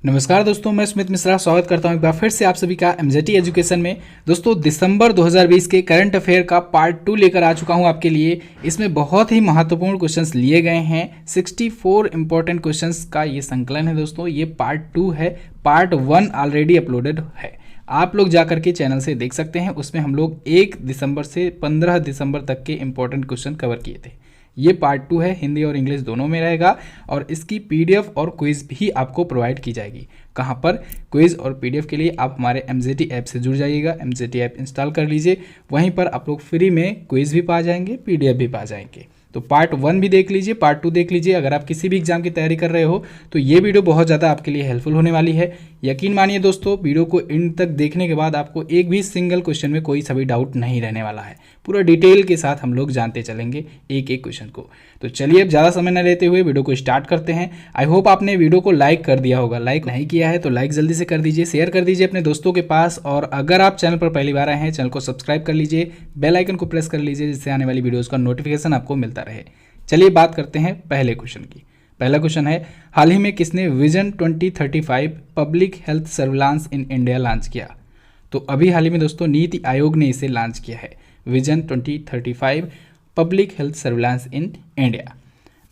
नमस्कार दोस्तों, मैं स्मित मिश्रा स्वागत करता हूं एक बार फिर से आप सभी का एमजेटी एजुकेशन में। दोस्तों, दिसंबर 2020 के करंट अफेयर का पार्ट 2 लेकर आ चुका हूं आपके लिए। इसमें बहुत ही महत्वपूर्ण क्वेश्चंस लिए गए हैं। 64 इंपॉर्टेंट क्वेश्चंस का ये संकलन है दोस्तों। ये पार्ट 2 है, पार्ट 1 ऑलरेडी अपलोडेड है, आप लोग जाकर के चैनल से देख सकते हैं। उसमें हम लोग 1 दिसंबर से 15 दिसंबर तक के इंपॉर्टेंट क्वेश्चन कवर किए थे। ये पार्ट 2 है, हिंदी और इंग्लिश दोनों में रहेगा और इसकी पीडीएफ और क्विज भी आपको प्रोवाइड की जाएगी। कहाँ पर? क्विज और पीडीएफ के लिए आप हमारे एमजेटी ऐप से जुड़ जाइएगा। एमजेटी ऐप इंस्टॉल कर लीजिए, वहीं पर आप लोग फ्री में क्विज भी पा जाएंगे, पीडीएफ भी पा जाएंगे। तो पार्ट 1 भी देख लीजिए, पार्ट 2 देख लीजिए। अगर आप किसी भी एग्जाम की तैयारी कर रहे हो तो ये वीडियो बहुत ज़्यादा आपके लिए हेल्पफुल होने वाली है। यकीन मानिए दोस्तों, वीडियो को इन तक देखने के बाद आपको एक भी सिंगल क्वेश्चन में कोई सा भी डाउट नहीं रहने वाला है। पूरा डिटेल के साथ हम लोग जानते चलेंगे एक एक क्वेश्चन को। तो चलिए अब ज़्यादा समय न लेते हुए वीडियो को स्टार्ट करते हैं। आई होप आपने वीडियो को लाइक कर दिया होगा। लाइक नहीं किया है तो लाइक जल्दी से कर दीजिए, शेयर कर दीजिए अपने दोस्तों के पास। और अगर आप चैनल पर पहली बार आए हैं, चैनल को सब्सक्राइब कर लीजिए, बेल आइकन को प्रेस कर लीजिए, जिससे आने वाली वीडियोज़ का नोटिफिकेशन आपको मिलता रहे। चलिए बात करते हैं पहले क्वेश्चन की। पहला क्वेश्चन है, हाल ही में किसने vision 2035 public health surveillance in India launch किया? तो अभी हाल ही में दोस्तों नीति आयोग ने इसे लॉन्च किया है, vision 2035 public health surveillance in India.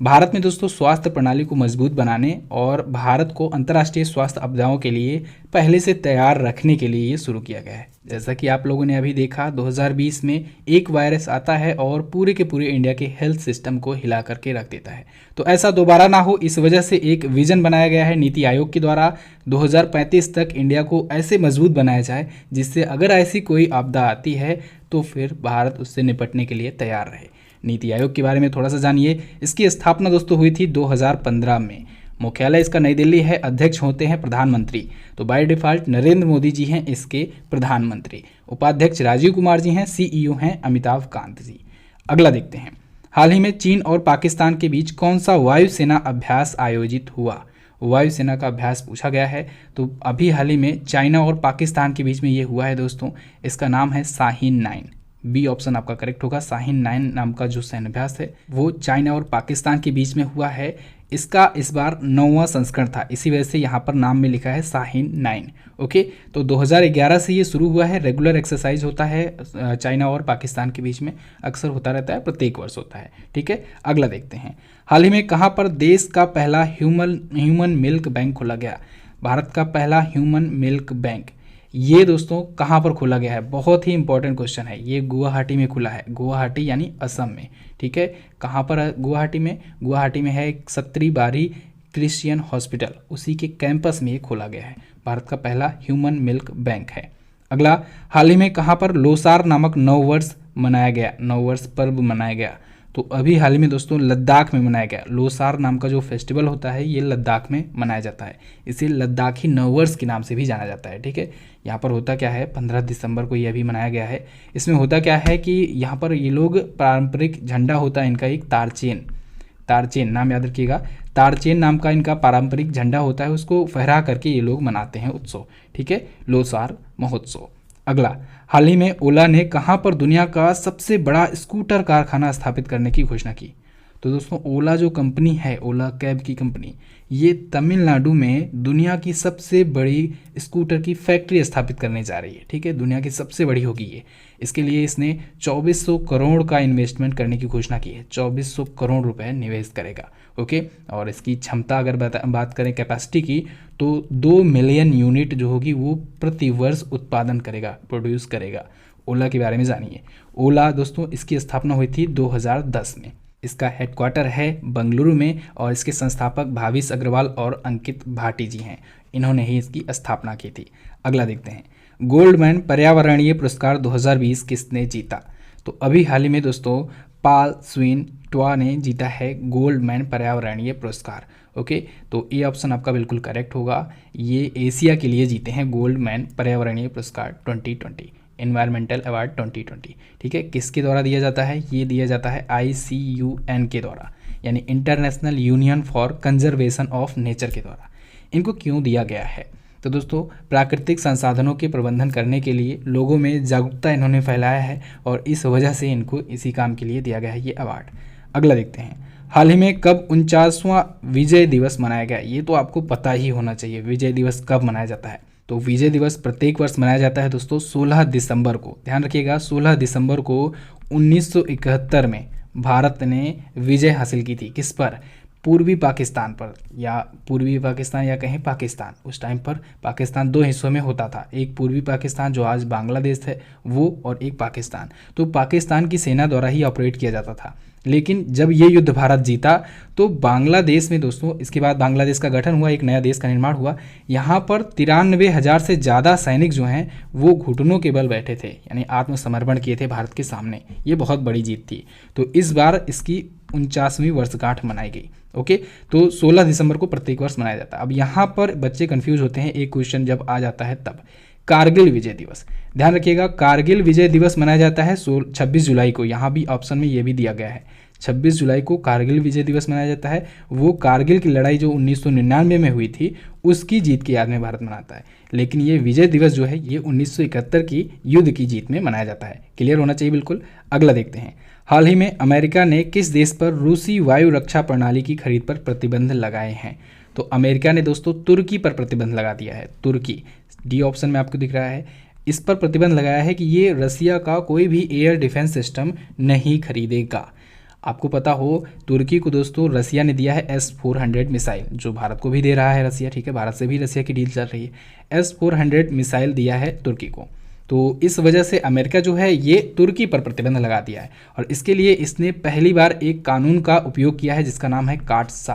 Bharat में दोस्तों स्वास्थ्य प्रणाली को मजबूत बनाने और भारत को अंतर्राष्ट्रीय स्वास्थ्य आपदाओं के लिए पहले से तैयार रखने के लिए ये शुरू किया गया है। जैसा कि आप लोगों ने अभी देखा, 2020 में एक वायरस आता है और पूरे के पूरे इंडिया के हेल्थ सिस्टम को हिला करके रख देता है। तो ऐसा दोबारा ना हो, इस वजह से एक विजन बनाया गया है नीति आयोग के द्वारा। 2035 तक इंडिया को ऐसे मजबूत बनाया जाए जिससे अगर ऐसी कोई आपदा आती है तो फिर भारत उससे निपटने के लिए तैयार रहे। नीति आयोग के बारे में थोड़ा सा जानिए। इसकी स्थापना दोस्तों हुई थी 2015 में। मुख्यालय इसका नई दिल्ली है। अध्यक्ष होते हैं प्रधानमंत्री। तो बाय डिफॉल्ट नरेंद्र मोदी जी हैं इसके प्रधानमंत्री। उपाध्यक्ष राजीव कुमार जी हैं। सीईओ हैं अमिताभ कांत जी। अगला देखते हैं, हाल ही में चीन और पाकिस्तान के बीच कौन सा वायुसेना अभ्यास आयोजित हुआ? वायुसेना का अभ्यास पूछा गया है। तो अभी हाल ही में चाइना और पाकिस्तान के बीच में ये हुआ है दोस्तों। इसका नाम है शाहीन 9। बी ऑप्शन आपका करेक्ट होगा। शाहीन 9 नाम का जो सैन्य अभ्यास है वो चाइना और पाकिस्तान के बीच में हुआ है। इसका इस बार 9वां संस्करण था, इसी वजह से यहाँ पर नाम में लिखा है शाहीन 9। ओके, तो 2011 से ये शुरू हुआ है। रेगुलर एक्सरसाइज होता है चाइना और पाकिस्तान के बीच में, अक्सर होता रहता है, प्रत्येक वर्ष होता है। ठीक है, अगला देखते हैं, हाल ही में कहाँ पर देश का पहला ह्यूमन मिल्क बैंक खोला गया? भारत का पहला ह्यूमन मिल्क बैंक ये दोस्तों कहाँ पर खोला गया है? बहुत ही इंपॉर्टेंट क्वेश्चन है। ये गुवाहाटी में खुला है। गुवाहाटी यानी असम में। ठीक है, कहाँ पर है गुवाहाटी में? गुवाहाटी में है एक सत्री बारी क्रिश्चियन हॉस्पिटल, उसी के कैंपस में ये खोला गया है। भारत का पहला ह्यूमन मिल्क बैंक है। अगला, हाल ही में कहाँ पर लोसार नामक नववर्ष मनाया गया? नववर्ष पर्व मनाया गया। तो अभी हाल ही में दोस्तों लद्दाख में मनाया गया। लोसार नाम का जो फेस्टिवल होता है ये लद्दाख में मनाया जाता है। इसे लद्दाखी नववर्ष के नाम से भी जाना जाता है। ठीक है, यहाँ पर होता क्या है, 15 दिसंबर को ये भी मनाया गया है। इसमें होता क्या है कि यहाँ पर ये लोग पारंपरिक झंडा होता है इनका, एक तारचेन नाम याद रखिएगा। तारचेन नाम का इनका पारंपरिक झंडा होता है, उसको फहरा करके ये लोग मनाते हैं उत्सव। ठीक है, लोसार महोत्सव। अगला, हाल ही में ओला ने कहां पर दुनिया का सबसे बड़ा स्कूटर कारखाना स्थापित करने की घोषणा की? तो दोस्तों ओला जो कंपनी है, ओला कैब की कंपनी, ये तमिलनाडु में दुनिया की सबसे बड़ी स्कूटर की फैक्ट्री स्थापित करने जा रही है। ठीक है, दुनिया की सबसे बड़ी होगी ये। इसके लिए इसने 2400 करोड़ का इन्वेस्टमेंट करने की घोषणा की है। 2400 करोड़ रुपए निवेश करेगा। ओके, और इसकी क्षमता अगर बात करें कैपेसिटी की, तो 2 मिलियन यूनिट जो होगी वो प्रति वर्ष उत्पादन करेगा, प्रोड्यूस करेगा। ओला के बारे में जानिए। ओला दोस्तों इसकी स्थापना हुई थी 2010 में। इसका हेडक्वार्टर है बेंगलुरु में और इसके संस्थापक भाविश अग्रवाल और अंकित भाटी जी हैं। इन्होंने ही इसकी स्थापना की थी। अगला देखते हैं, गोल्डमैन पर्यावरणीय पुरस्कार 2020 किसने जीता? तो अभी हाल ही में दोस्तों पाल स्विन ट्वा ने जीता है गोल्डमैन पर्यावरणीय पुरस्कार। ओके, तो ये ऑप्शन आपका बिल्कुल करेक्ट होगा। ये एशिया के लिए जीते हैं गोल्डमैन पर्यावरणीय पुरस्कार 2020, एनवायरमेंटल अवार्ड 2020। ठीक है, किसके द्वारा दिया जाता है? ये दिया जाता है ICUN के द्वारा, यानी international union for conservation of nature के द्वारा। इनको क्यों दिया गया है? तो दोस्तों प्राकृतिक संसाधनों के प्रबंधन करने के लिए लोगों में जागरूकता इन्होंने फैलाया है और इस वजह से इनको इसी काम के लिए दिया गया है ये अवार्ड। अगला देखते हैं, हाल ही में कब 49वां विजय दिवस मनाया गया? ये तो आपको पता ही होना चाहिए, विजय दिवस कब मनाया जाता है। तो विजय दिवस प्रत्येक वर्ष मनाया जाता है दोस्तों 16 दिसंबर को। ध्यान रखिएगा 16 दिसंबर को 1971 में भारत ने विजय हासिल की थी। किस पर? पूर्वी पाकिस्तान पर, या पूर्वी पाकिस्तान या कहीं पाकिस्तान। उस टाइम पर पाकिस्तान दो हिस्सों में होता था, एक पूर्वी पाकिस्तान जो आज बांग्लादेश है वो, और एक पाकिस्तान। तो पाकिस्तान की सेना द्वारा ही ऑपरेट किया जाता था। लेकिन जब ये युद्ध भारत जीता तो बांग्लादेश में दोस्तों, इसके बाद बांग्लादेश का गठन हुआ, एक नया देश का निर्माण हुआ। यहाँ पर 93,000 से ज़्यादा सैनिक जो हैं वो घुटनों के बल बैठे थे, यानी आत्मसमर्पण किए थे भारत के सामने। ये बहुत बड़ी जीत थी। तो इस बार इसकी 49वीं वर्षगांठ मनाई गई। ओके, तो 16 दिसंबर को प्रत्येक वर्ष मनाया जाता है। अब यहाँ पर बच्चे कंफ्यूज होते हैं, एक क्वेश्चन जब आ जाता है तब। कारगिल विजय दिवस, ध्यान रखिएगा कारगिल विजय दिवस मनाया जाता है 26 जुलाई को। यहाँ भी ऑप्शन में ये भी दिया गया है, 26 जुलाई को कारगिल विजय दिवस मनाया जाता है। वो कारगिल की लड़ाई जो 1999 में हुई थी उसकी जीत की याद में भारत मनाता है। लेकिन ये विजय दिवस जो है ये 1971 की युद्ध की जीत में मनाया जाता है। क्लियर होना चाहिए बिल्कुल। अगला देखते हैं, हाल ही में अमेरिका ने किस देश पर रूसी वायु रक्षा प्रणाली की खरीद पर प्रतिबंध लगाए हैं? तो अमेरिका ने दोस्तों तुर्की पर प्रतिबंध लगा दिया है। तुर्की, डी ऑप्शन में आपको दिख रहा है, इस पर प्रतिबंध लगाया है कि ये रसिया का कोई भी एयर डिफेंस सिस्टम नहीं खरीदेगा। आपको पता हो तुर्की को दोस्तों रसिया ने दिया है S-400 मिसाइल, जो भारत को भी दे रहा है रसिया। ठीक है, भारत से भी रसिया की डील चल रही है। S-400 मिसाइल दिया है तुर्की को। तो इस वजह से अमेरिका जो है ये तुर्की पर प्रतिबंध लगा दिया है, और इसके लिए इसने पहली बार एक कानून का उपयोग किया है जिसका नाम है काटसा।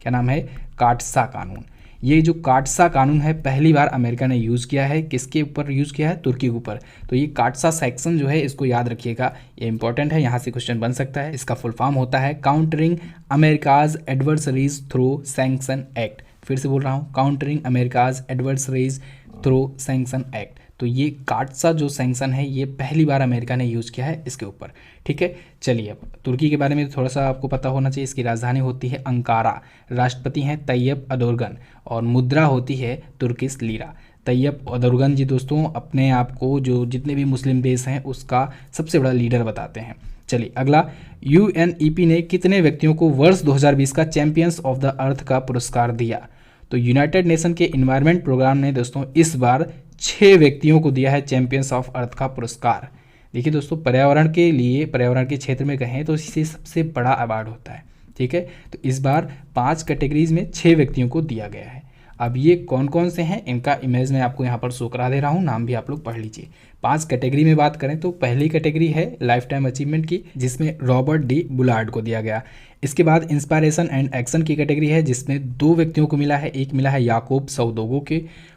क्या नाम है? काटसा कानून। ये जो काटसा कानून है पहली बार अमेरिका ने यूज़ किया है। किसके ऊपर यूज़ किया है? तुर्की के ऊपर। तो ये काटसा सेक्शन जो है इसको याद रखिएगा, ये इंपॉर्टेंट है, यहाँ से क्वेश्चन बन सकता है। इसका फुल फॉर्म होता है countering America's adversaries through sanctions act. फिर से बोल रहा हूँ, countering America's adversaries through sanctions act. तो ये काटसा जो सैंक्शन है ये पहली बार अमेरिका ने यूज़ किया है इसके ऊपर। ठीक है, चलिए अब तुर्की के बारे में थोड़ा सा आपको पता होना चाहिए। इसकी राजधानी होती है अंकारा, राष्ट्रपति हैं तैयब अदोरगन, और मुद्रा होती है तुर्किश लीरा। तैयब अदोरगन जी दोस्तों अपने आप को जो जितने भी मुस्लिम देश हैं उसका सबसे बड़ा लीडर बताते हैं। चलिए अगला, UNEP ने कितने व्यक्तियों को वर्ष 2020 का चैंपियंस ऑफ द अर्थ का पुरस्कार दिया? तो यूनाइटेड नेशन के इन्वायरमेंट प्रोग्राम ने दोस्तों इस बार 6 व्यक्तियों को दिया है चैंपियंस ऑफ अर्थ का पुरस्कार। देखिए दोस्तों, पर्यावरण के लिए, पर्यावरण के क्षेत्र में कहें तो इसे सबसे बड़ा अवार्ड होता है। ठीक है, तो इस बार 5 कैटेगरीज में 6 व्यक्तियों को दिया गया है। अब ये कौन कौन से हैं इनका इमेज मैं आपको यहाँ पर शो करा दे रहा हूँ, नाम भी आप लोग पढ़ लीजिए। 5 कैटेगरी में बात करें तो पहली कैटेगरी है लाइफ टाइम अचीवमेंट की, जिसमें रॉबर्ट डी बुलार्ड को दिया गया। इसके बाद इंस्पायरेशन एंड एक्शन की कैटेगरी है जिसमें 2 व्यक्तियों को मिला है, एक मिला है याकूब सौदोगो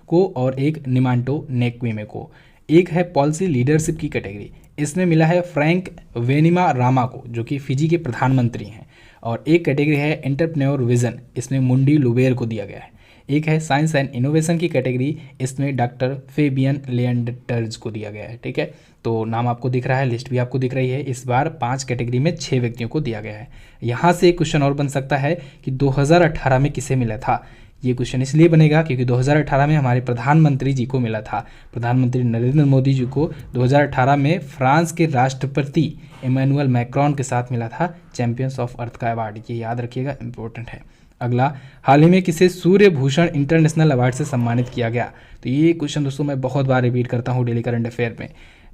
को और एक निमांटो नेक्विमे को। एक है पॉलिसी लीडरशिप की कैटेगरी, इसमें मिला है फ्रैंक वेनिमा रामा को जो कि फिजी के प्रधानमंत्री हैं। और एक कैटेगरी है एंटरप्रेन्योर विजन, इसमें मुंडी लुबेर को दिया गया है। एक है साइंस एंड इनोवेशन की कैटेगरी, इसमें डॉक्टर फेबियन लिएंडर्स को दिया गया है। ठीक है, तो नाम आपको दिख रहा है, लिस्ट भी आपको दिख रही है। इस बार 5 कैटेगरी में 6 व्यक्तियों को दिया गया है। यहाँ से एक क्वेश्चन और बन सकता है कि 2018 में किसे मिला था। ये क्वेश्चन इसलिए बनेगा क्योंकि 2018 में हमारे प्रधानमंत्री जी को मिला था। प्रधानमंत्री नरेंद्र मोदी जी को 2018 में फ्रांस के राष्ट्रपति इमैनुअल मैक्रोन के साथ मिला था चैंपियंस ऑफ अर्थ का अवार्ड। ये याद रखिएगा, इंपॉर्टेंट है। अगला, हाल ही में किसे सूर्य भूषण इंटरनेशनल अवार्ड से सम्मानित किया गया? तो ये क्वेश्चन दोस्तों मैं बहुत बार रिपीट करता हूँ डेली करंट अफेयर में।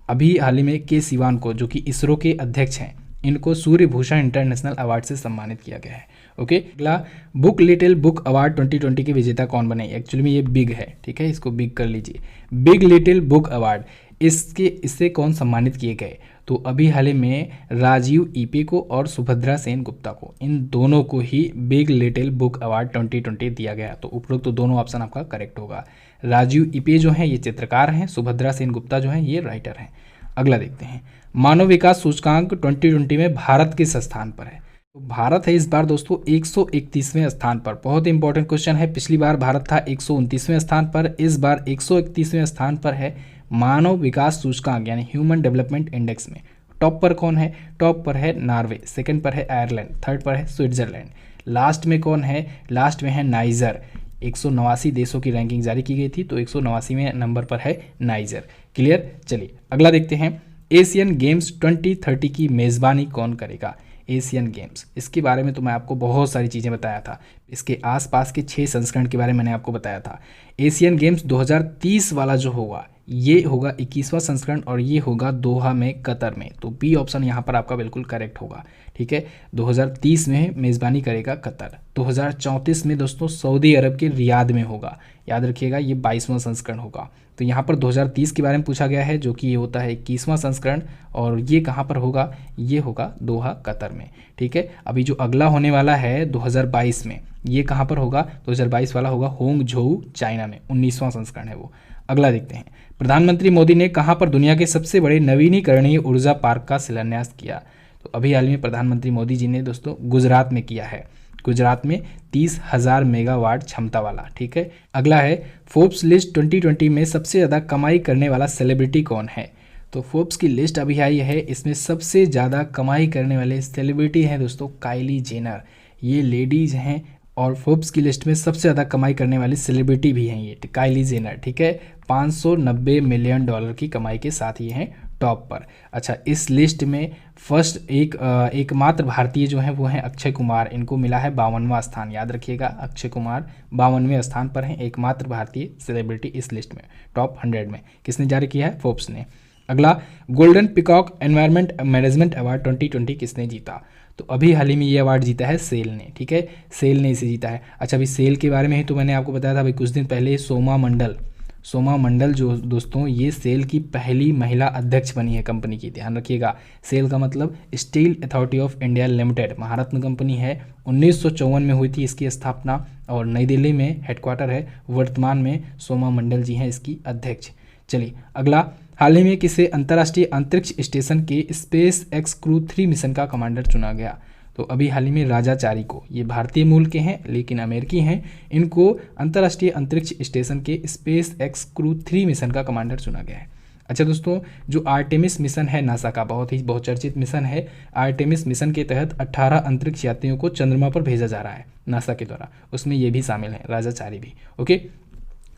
अभी हाल ही में के सिवान को, जो कि इसरो के अध्यक्ष हैं, इनको सूर्य भूषण इंटरनेशनल अवार्ड से सम्मानित किया गया है। ओके, अगला, बुक लिटिल बुक अवार्ड 2020 के विजेता कौन बने? एक्चुअली में ये बिग है, ठीक है, इसको बिग कर लीजिए। बिग लिटिल बुक अवार्ड इससे कौन सम्मानित किए गए? तो अभी हाल ही में राजीव ईपे को और सुभद्रा सेन गुप्ता को, इन दोनों को ही बिग लिटिल बुक अवार्ड 2020 दिया गया। तो उपरोक्त तो दोनों ऑप्शन आपका करेक्ट होगा। राजीव ईपे जो हैं ये चित्रकार हैं, सुभद्रा सेन गुप्ता जो हैं ये राइटर हैं। अगला देखते हैं, मानव विकास सूचकांक 2020 में भारत किस स्थान पर है? तो भारत है इस बार दोस्तों 131वें स्थान पर। बहुत इंपॉर्टेंट क्वेश्चन है। पिछली बार भारत था 129वें स्थान पर, इस बार 131वें स्थान पर है मानव विकास सूचकांक यानी ह्यूमन डेवलपमेंट इंडेक्स में। टॉप पर कौन है? टॉप पर है नॉर्वे, सेकंड पर है आयरलैंड, थर्ड पर है स्विट्जरलैंड, लास्ट में कौन है? लास्ट में है नाइजर। 189 देशों की रैंकिंग जारी की गई थी, तो 189वें नंबर पर है नाइजर। क्लियर? चलिए अगला देखते हैं, एशियन गेम्स 2030 की मेज़बानी कौन करेगा? एशियन गेम्स, इसके बारे में तो मैं आपको बहुत सारी चीज़ें बताया था। इसके आसपास के 6 संस्करण के बारे में मैंने आपको बताया था। एशियन गेम्स 2030 वाला जो होगा ये होगा 21वां संस्करण और ये होगा दोहा में, कतर में। तो बी ऑप्शन यहाँ पर आपका बिल्कुल करेक्ट होगा। ठीक है, 2030 में मेज़बानी करेगा कतर। 2034 में दोस्तों सऊदी अरब के रियाद में होगा, याद रखिएगा ये 22वां संस्करण होगा। तो यहाँ पर 2030 के बारे में पूछा गया है, जो कि ये होता है 21वां संस्करण, और ये कहाँ पर होगा, ये होगा दोहा कतर में। ठीक है, अभी जो अगला होने वाला है 2022 में, ये कहाँ पर होगा, 2022 वाला होगा होंगझोउ चाइना में, 19वां संस्करण है वो। अगला देखते हैं, प्रधानमंत्री मोदी ने कहाँ पर दुनिया के सबसे बड़े नवीनीकरणीय ऊर्जा पार्क का शिलान्यास किया। तो अभी हाल में प्रधानमंत्री मोदी जी ने दोस्तों गुजरात में किया है, गुजरात में 30,000 मेगावाट क्षमता वाला। ठीक है, अगला है फोर्ब्स लिस्ट 2020 में सबसे ज़्यादा कमाई करने वाला सेलिब्रिटी कौन है। तो फोर्ब्स की लिस्ट अभी आई है, इसमें सबसे ज़्यादा कमाई करने वाले सेलिब्रिटी हैं दोस्तों काइली जेनर, ये लेडीज़ हैं, और फोर्ब्स की लिस्ट में सबसे ज़्यादा कमाई करने वाली सेलिब्रिटी भी हैं ये काइली जेनर। ठीक है, 590 मिलियन डॉलर की कमाई के साथ ये हैं टॉप पर। अच्छा, इस लिस्ट में फर्स्ट एकमात्र भारतीय जो हैं वो हैं अक्षय कुमार, इनको मिला है 52वां स्थान, याद रखिएगा अक्षय कुमार 52वें स्थान पर हैं, एकमात्र भारतीय सेलिब्रिटी इस लिस्ट में, टॉप 100 में। किसने जारी किया है, फोर्ब्स ने। अगला, golden peacock environment management award 2020 किसने जीता। तो अभी हाल ही में ये अवार्ड जीता है सेल ने। ठीक है, सेल ने इसे जीता है। अच्छा, अभी सेल के बारे में ही तो मैंने आपको बताया था भाई कुछ दिन पहले, सोमा मंडल जो दोस्तों ये सेल की पहली महिला अध्यक्ष बनी है कंपनी की, ध्यान रखिएगा। सेल का मतलब steel authority of India limited, Maharatna company है, 1954 में हुई थी इसकी स्थापना, और नई दिल्ली में हेडक्वार्टर है। वर्तमान में सोमा मंडल जी हैं इसकी अध्यक्ष। चलिए अगला, हाल ही में किसे अंतर्राष्ट्रीय अंतरिक्ष स्टेशन के स्पेस एक्स क्रू 3 मिशन का कमांडर चुना गया। तो अभी हाल ही में राजाचारी को, ये भारतीय मूल के हैं लेकिन अमेरिकी हैं, इनको अंतर्राष्ट्रीय अंतरिक्ष स्टेशन के स्पेस एक्स क्रू 3 मिशन का कमांडर चुना गया है। अच्छा दोस्तों, जो आर्टेमिस मिशन है नासा का, बहुत ही बहुचर्चित मिशन है, आर्टेमिस मिशन के तहत 18 अंतरिक्ष यात्रियों को चंद्रमा पर भेजा जा रहा है नासा के द्वारा, उसमें ये भी शामिल है, राजाचारी भी। ओके,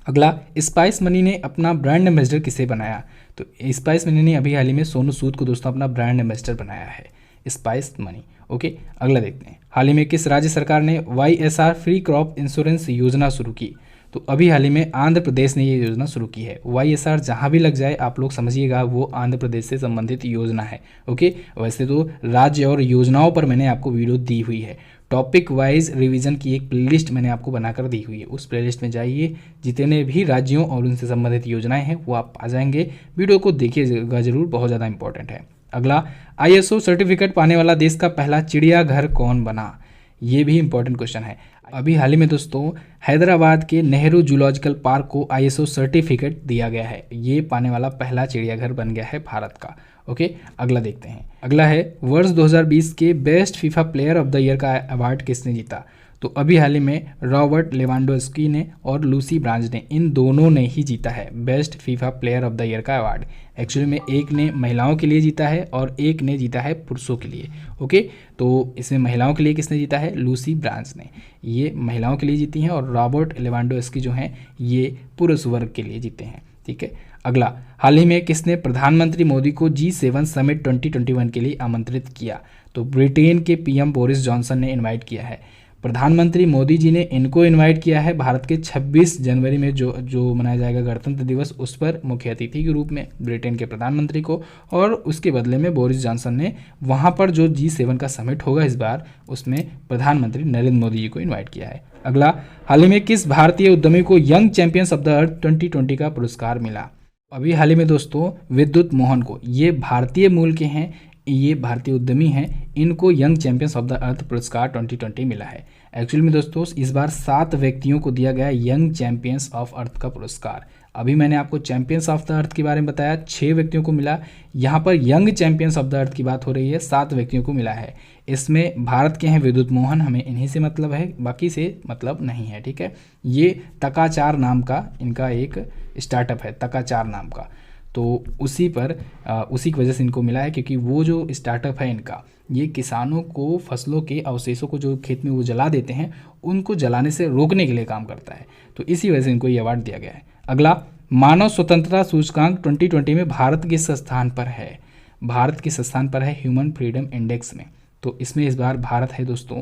अगला, स्पाइस मनी ने अपना ब्रांड एम्बेसडर किसे बनाया। तो स्पाइस मनी ने अभी हाल ही में सोनू सूद को दोस्तों अपना ब्रांड एम्बेसडर बनाया है, स्पाइस मनी। ओके, अगला देखते हैं, हाल ही में किस राज्य सरकार ने YSR फ्री क्रॉप इंश्योरेंस योजना शुरू की। तो अभी हाल ही में आंध्र प्रदेश ने ये योजना शुरू की है। YSR जहाँ भी लग जाए आप लोग समझिएगा वो आंध्र प्रदेश से संबंधित योजना है। ओके, वैसे तो राज्य और योजनाओं पर मैंने आपको वीडियो दी हुई है, टॉपिक वाइज रिवीजन की एक प्लेलिस्ट मैंने आपको बनाकर दी हुई है, उस प्लेलिस्ट में जाइए, जितने भी राज्यों और उनसे संबंधित योजनाएं हैं वो आप आ जाएंगे, वीडियो को देखिएगा जरूर, बहुत ज़्यादा इंपॉर्टेंट है। अगला, ISO सर्टिफिकेट पाने वाला देश का पहला चिड़ियाघर कौन बना, ये भी इंपॉर्टेंट क्वेश्चन है। अभी हाल ही में दोस्तों हैदराबाद के नेहरू जूलॉजिकल पार्क को ISO सर्टिफिकेट दिया गया है, ये पाने वाला पहला चिड़ियाघर बन गया है भारत का। ओके, अगला देखते हैं, अगला है वर्ष 2020 के best FIFA player of the year का अवार्ड किसने जीता। तो अभी हाल ही में रॉबर्ट लेवांडोव्स्की ने और लूसी ब्रांच ने, इन दोनों ने ही जीता है best FIFA player of the year का अवार्ड। एक्चुअली में एक ने महिलाओं के लिए जीता है और एक ने जीता है पुरुषों के लिए। ओके, तो इसमें महिलाओं के लिए किसने जीता है, लूसी ब्रांच ने, ये महिलाओं के लिए जीती हैं, और रॉबर्ट लेवांडोव्स्की जो हैं ये पुरुष वर्ग के लिए जीते हैं। ठीक है, अगला, हाल ही में किसने प्रधानमंत्री मोदी को G7 समिट 2021 के लिए आमंत्रित किया। तो ब्रिटेन के PM बोरिस जॉनसन ने इनवाइट किया है, प्रधानमंत्री मोदी जी ने इनको इनवाइट किया है भारत के 26 जनवरी में जो मनाया जाएगा गणतंत्र दिवस, उस पर मुख्य अतिथि के रूप में ब्रिटेन के प्रधानमंत्री को, और उसके बदले में बोरिस जॉनसन ने वहां पर जो G7 का समिट होगा इस बार, उसमें प्रधानमंत्री नरेंद्र मोदी जी को इन्वाइट किया है। अगला, हाल ही में किस भारतीय उद्यमी को young champions of the earth 2020 का पुरस्कार मिला। अभी हाल ही में दोस्तों विद्युत मोहन को, ये भारतीय मूल के हैं, ये भारतीय उद्यमी हैं, इनको young champions of the earth पुरस्कार 2020 मिला है। एक्चुअली में दोस्तों इस बार 7 व्यक्तियों को दिया गया यंग चैंपियंस ऑफ अर्थ का पुरस्कार। अभी मैंने आपको चैंपियंस ऑफ द अर्थ के बारे में बताया, 6 व्यक्तियों को मिला, यहाँ पर young champions of the earth की बात हो रही है, 7 व्यक्तियों को मिला है। इसमें भारत के हैं विद्युत मोहन, हमें इन्हीं से मतलब है, बाकी से मतलब नहीं है। ठीक है, ये तकाचार नाम का इनका एक स्टार्टअप है, तकाचार नाम का, तो उसी की वजह से इनको मिला है, क्योंकि वो जो स्टार्टअप है इनका, ये किसानों को फसलों के अवशेषों को जो खेत में वो जला देते हैं उनको जलाने से रोकने के लिए काम करता है, तो इसी वजह से इनको ये अवार्ड दिया गया है। अगला, मानव स्वतंत्रता सूचकांक 2020 में भारत किस स्थान पर है। भारत किस स्थान पर है ह्यूमन फ्रीडम इंडेक्स में। तो इसमें इस बार भारत है दोस्तों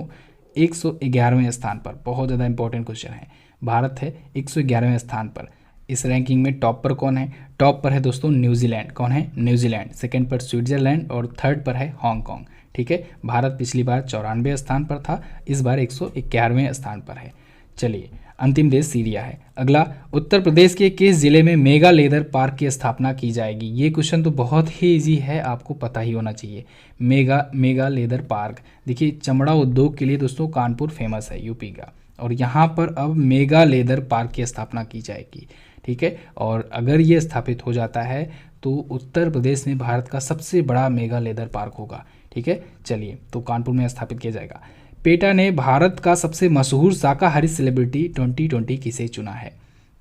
111वें स्थान पर। बहुत ज़्यादा इंपॉर्टेंट क्वेश्चन है। भारत है 111वें स्थान पर। इस रैंकिंग में टॉप पर कौन है? टॉप पर है दोस्तों न्यूजीलैंड। कौन है? न्यूजीलैंड। सेकंड पर स्विट्जरलैंड और थर्ड पर है हांगकांग। ठीक है, भारत पिछली बार 94वें स्थान पर था, इस बार 111वें स्थान पर है। चलिए, अंतिम देश सीरिया है। अगला, उत्तर प्रदेश के किस जिले में मेगा लेदर पार्क की स्थापना की जाएगी? ये क्वेश्चन तो बहुत ही इजी है, आपको पता ही होना चाहिए। मेगा लेदर पार्क, देखिए चमड़ा उद्योग के लिए दोस्तों कानपुर फेमस है, यूपी का, और यहाँ पर अब मेगा लेदर पार्क की स्थापना की जाएगी। ठीक है, और अगर ये स्थापित हो जाता है तो उत्तर प्रदेश में भारत का सबसे बड़ा मेगा लेदर पार्क होगा। ठीक है, चलिए, तो कानपुर में स्थापित किया जाएगा। पेटा ने भारत का सबसे मशहूर शाकाहारी सेलिब्रिटी 2020 किसे चुना है?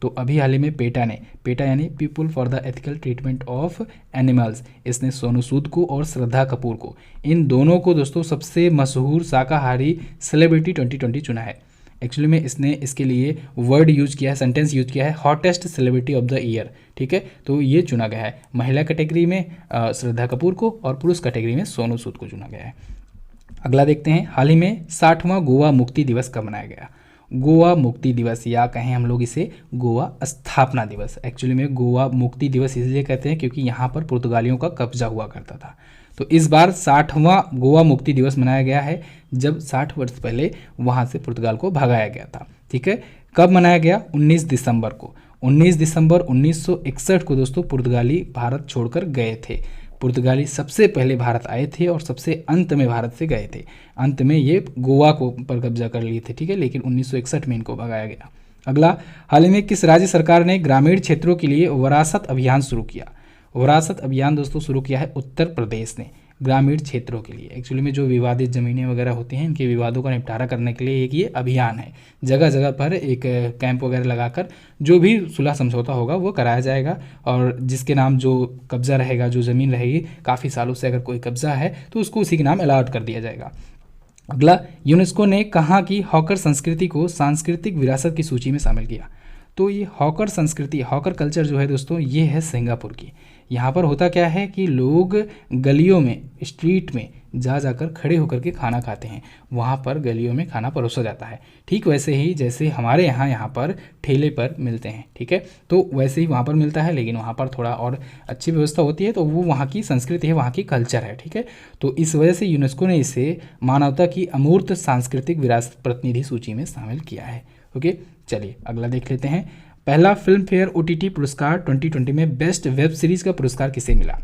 तो अभी हाल ही में पेटा यानी people for the ethical treatment of animals, इसने सोनू सूद को और श्रद्धा कपूर को, इन दोनों को दोस्तों सबसे मशहूर शाकाहारी सेलिब्रिटी 2020 चुना है। एक्चुअली में इसने इसके लिए वर्ड यूज किया है, सेंटेंस यूज किया है, hottest celebrity of the year. ठीक है, तो ये चुना गया है। महिला कैटेगरी में श्रद्धा कपूर को और पुरुष कैटेगरी में सोनू सूद को चुना गया है। अगला देखते हैं, हाल ही में 60वां गोवा मुक्ति दिवस कब मनाया गया? गोवा मुक्ति दिवस, या कहें हम लोग इसे गोवा स्थापना दिवस। एक्चुअली में गोवा मुक्ति दिवस इसलिए कहते हैं क्योंकि यहाँ पर पुर्तगालियों का कब्जा हुआ करता था। तो इस बार 60वां गोवा मुक्ति दिवस मनाया गया है, जब 60 वर्ष पहले वहाँ से पुर्तगाल को भगाया गया था। ठीक है, कब मनाया गया? 19 दिसंबर को। 19 दिसंबर 1961 को दोस्तों पुर्तगाली भारत छोड़कर गए थे। पुर्तगाली सबसे पहले भारत आए थे और सबसे अंत में भारत से गए थे। अंत में ये गोवा को पर कब्जा कर लिए थे। ठीक है, लेकिन 1961 में इनको भगाया गया। अगला, हाल ही में किस राज्य सरकार ने ग्रामीण क्षेत्रों के लिए विरासत अभियान शुरू किया? विरासत अभियान दोस्तों शुरू किया है उत्तर प्रदेश ने ग्रामीण क्षेत्रों के लिए। एक्चुअली में जो विवादित ज़मीनें वगैरह होती हैं, इनके विवादों का निपटारा करने के लिए एक ये अभियान है। जगह जगह पर एक कैंप वगैरह लगाकर जो भी सुलह समझौता होगा वो कराया जाएगा, और जिसके नाम जो कब्जा रहेगा, जो ज़मीन रहेगी काफ़ी सालों से अगर कोई कब्जा है तो उसको उसी के नाम अलॉट कर दिया जाएगा। अगला, यूनेस्को ने कहाँ की हॉकर संस्कृति को सांस्कृतिक विरासत की सूची में शामिल किया? तो ये हॉकर संस्कृति, हॉकर कल्चर जो है दोस्तों, ये है सिंगापुर की। यहाँ पर होता क्या है कि लोग गलियों में, स्ट्रीट में जाकर खड़े होकर के खाना खाते हैं। वहाँ पर गलियों में खाना परोसा जाता है, ठीक वैसे ही जैसे हमारे यहाँ पर ठेले पर मिलते हैं। ठीक है, तो वैसे ही वहाँ पर मिलता है, लेकिन वहाँ पर थोड़ा और अच्छी व्यवस्था होती है, तो वो वहाँ की संस्कृति है, वहाँ की कल्चर है। ठीक है, तो इस वजह से यूनेस्को ने इसे मानवता की अमूर्त सांस्कृतिक विरासत प्रतिनिधि सूची में शामिल किया है। ओके, चलिए अगला देख लेते हैं। पहला फिल्म फेयर OTT पुरस्कार 2020 में बेस्ट वेब सीरीज का पुरस्कार किसे मिला?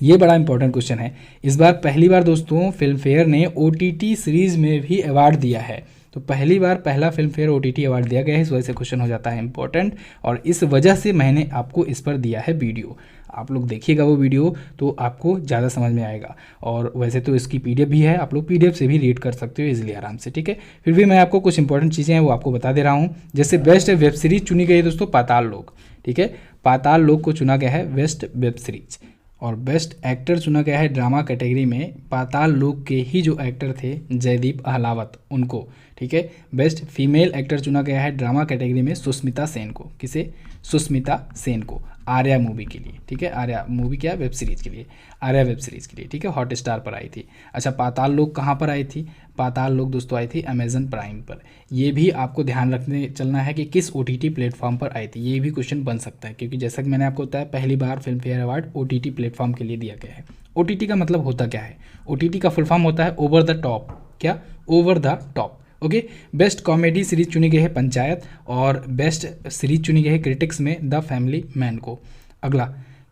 ये बड़ा इंपॉर्टेंट क्वेश्चन है। इस बार पहली बार दोस्तों फिल्म फेयर ने OTT सीरीज में भी अवार्ड दिया है। तो पहली बार पहला फिल्म फेयर OTT अवार्ड दिया गया है, इस वजह से क्वेश्चन हो जाता है इंपॉर्टेंट, और इस वजह से मैंने आपको इस पर दिया है वीडियो। आप लोग देखिएगा वो वीडियो तो आपको ज़्यादा समझ में आएगा। और वैसे तो इसकी PDF भी है, आप लोग PDF से भी रीड कर सकते हो इजीली, आराम से। ठीक है, फिर भी मैं आपको कुछ इंपॉर्टेंट चीज़ें हैं वो आपको बता दे रहा हूँ। जैसे बेस्ट वेब सीरीज चुनी गई है दोस्तों पाताल लोक। ठीक है, पाताल लोक को चुना गया है बेस्ट वेब सीरीज। और बेस्ट एक्टर चुना गया है ड्रामा कैटेगरी में पाताल लोक के ही जो एक्टर थे जयदीप अहलावत, उनको। ठीक है, बेस्ट फीमेल एक्टर चुना गया है ड्रामा कैटेगरी में सुष्मिता सेन को। किसे? सुष्मिता सेन को, आर्या मूवी के लिए। ठीक है, आर्या मूवी क्या? वेब सीरीज के लिए, आर्या वेब सीरीज के लिए। ठीक है, हॉटस्टार पर आई थी। अच्छा, पाताल लोक कहाँ पर आई थी? पाताल लोक दोस्तों आई थी अमेजन प्राइम पर। ये भी आपको ध्यान रखने चलना है कि किस OTT प्लेटफॉर्म पर आई थी, ये भी क्वेश्चन बन सकता है, क्योंकि जैसा कि मैंने आपको बताया पहली बार Filmfare award OTT platform के लिए दिया गया है। OTT का मतलब होता क्या है? OTT का फुल फॉर्म होता है ओवर द टॉप। क्या? Over the top. Okay, best comedy series चुनी गई है पंचायत, और बेस्ट सीरीज चुनी गई है क्रिटिक्स में द फैमिली मैन को। अगला,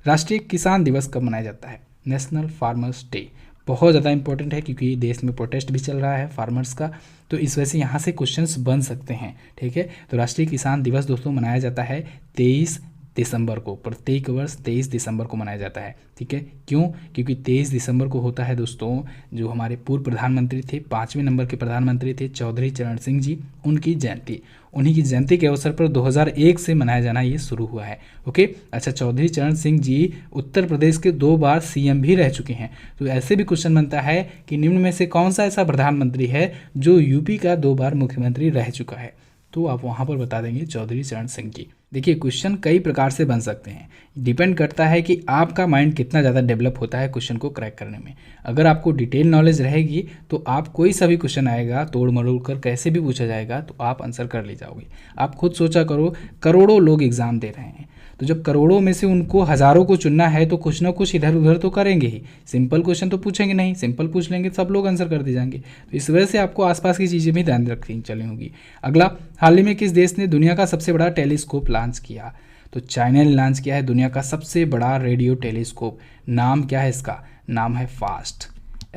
राष्ट्रीय किसान दिवस कब मनाया जाता है? National farmers day. बहुत ज़्यादा इंपॉर्टेंट है क्योंकि देश में प्रोटेस्ट भी चल रहा है फार्मर्स का, तो इस वजह से यहाँ से क्वेश्चंस बन सकते हैं। ठीक है, तो राष्ट्रीय किसान दिवस दोस्तों मनाया जाता है 23 दिसंबर को। प्रत्येक वर्ष 23 दिसंबर को मनाया जाता है। ठीक है, क्यों? क्योंकि 23 दिसंबर को होता है दोस्तों जो हमारे पूर्व प्रधानमंत्री थे, 5वें नंबर के प्रधानमंत्री थे चौधरी चरण सिंह जी, उनकी जयंती। उन्हीं की जयंती के अवसर पर 2001 से मनाया जाना ये शुरू हुआ है। ओके, अच्छा, चौधरी चरण सिंह जी उत्तर प्रदेश के 2 बार CM भी रह चुके हैं। तो ऐसे भी क्वेश्चन बनता है कि निम्न में से कौन सा ऐसा प्रधानमंत्री है जो UP का 2 बार मुख्यमंत्री रह चुका है? तो आप वहाँ पर बता देंगे चौधरी चरण सिंह जी। देखिए क्वेश्चन कई प्रकार से बन सकते हैं, डिपेंड करता है कि आपका माइंड कितना ज़्यादा डेवलप होता है क्वेश्चन को क्रैक करने में। अगर आपको डिटेल नॉलेज रहेगी तो आप कोई सा भी क्वेश्चन आएगा तोड़ मरोड़ कर कैसे भी पूछा जाएगा तो आप आंसर कर ले जाओगे। आप खुद सोचा करो, करोड़ों लोग एग्ज़ाम दे रहे हैं, तो जब करोड़ों में से उनको हज़ारों को चुनना है तो कुछ ना कुछ इधर उधर तो करेंगे ही। सिंपल क्वेश्चन तो पूछेंगे नहीं, सिंपल पूछ लेंगे सब लोग आंसर कर दे जाएंगे। तो इस वजह से आपको आसपास की चीज़ें भी ध्यान रखनी चली होगी। अगला, हाल ही में किस देश ने दुनिया का सबसे बड़ा टेलीस्कोप लॉन्च किया? तो चाइना ने लॉन्च किया है दुनिया का सबसे बड़ा रेडियो टेलीस्कोप। नाम क्या है इसका? नाम है फास्ट,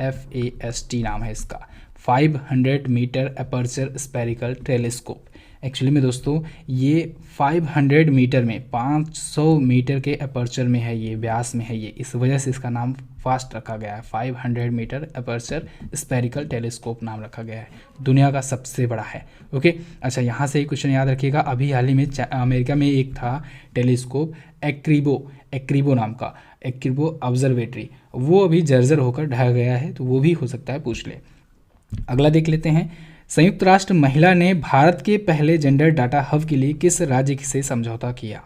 FAST नाम है इसका, 500 metre aperture spherical telescope. Actually में दोस्तों ये 500 मीटर में 500 मीटर के अपर्चर में है, ये व्यास में है ये, इस वजह से इसका नाम फास्ट रखा गया है। 500 मीटर अपर्चर स्पेरिकल टेलीस्कोप नाम रखा गया है, दुनिया का सबसे बड़ा है। ओके, अच्छा यहाँ से एक क्वेश्चन याद रखिएगा। अभी हाल ही में अमेरिका में एक था टेलीस्कोप एक्रिबो नाम का, एक्रिबो ऑब्जर्वेटरी, वो अभी जर्जर होकर ढह गया है, तो वो भी हो सकता है पूछ ले। अगला देख लेते हैं, संयुक्त राष्ट्र महिला ने भारत के पहले जेंडर डाटा हब के लिए किस राज्य से समझौता किया?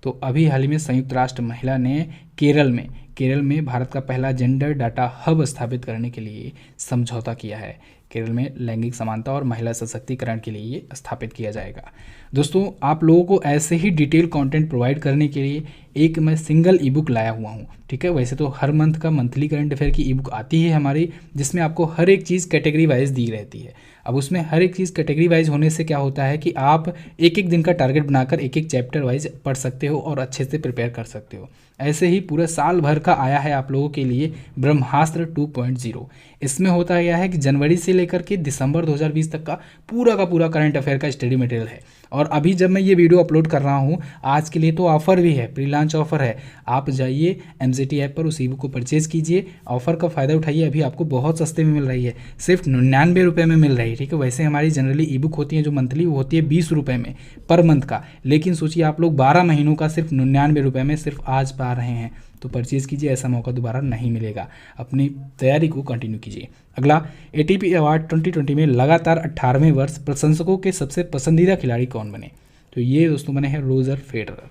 तो अभी हाल ही में संयुक्त राष्ट्र महिला ने केरल में भारत का पहला जेंडर डाटा हब स्थापित करने के लिए समझौता किया है। केरल में लैंगिक समानता और महिला सशक्तिकरण के लिए ये स्थापित किया जाएगा। दोस्तों आप लोगों को ऐसे ही डिटेल कंटेंट प्रोवाइड करने के लिए एक मैं सिंगल ई बुक लाया हुआ हूँ, ठीक है। वैसे तो हर मंथ का मंथली करंट अफेयर की ई बुक आती है हमारी, जिसमें आपको हर एक चीज़ कैटेगरी वाइज दी रहती है। अब उसमें हर एक चीज़ कैटेगरी वाइज होने से क्या होता है कि आप एक एक दिन का टारगेट बनाकर एक एक चैप्टर वाइज पढ़ सकते हो और अच्छे से प्रिपेयर कर सकते हो। ऐसे ही पूरे साल भर का आया है आप लोगों के लिए ब्रह्मास्त्र 2.0। इसमें होता क्या है कि जनवरी से लेकर के दिसंबर 2020 तक का पूरा करंट अफेयर का स्टडी मटेरियल है। और अभी जब मैं ये वीडियो अपलोड कर रहा हूँ आज के लिए तो ऑफ़र भी है, प्री लॉन्च ऑफर है। आप जाइए MZT ऐप पर उस ई बुक को परचेज़ कीजिए, ऑफर का फ़ायदा उठाइए। अभी आपको बहुत सस्ते में मिल रही है, सिर्फ 99 रुपये में मिल रही है, ठीक है। वैसे हमारी जनरली ई बुक होती है जो मंथली, वो होती है 20 रुपये में पर मंथ का, लेकिन सोचिए आप लोग 12 महीनों का सिर्फ 99 रुपये में सिर्फ आज पा रहे हैं, तो परचेज़ कीजिए, ऐसा मौका दोबारा नहीं मिलेगा। अपनी तैयारी को कंटिन्यू कीजिए। अगला, ATP अवार्ड 2020 में लगातार 18वें वर्ष प्रशंसकों के सबसे पसंदीदा खिलाड़ी कौन बने? तो ये दोस्तों बने हैं रोजर फेडरर।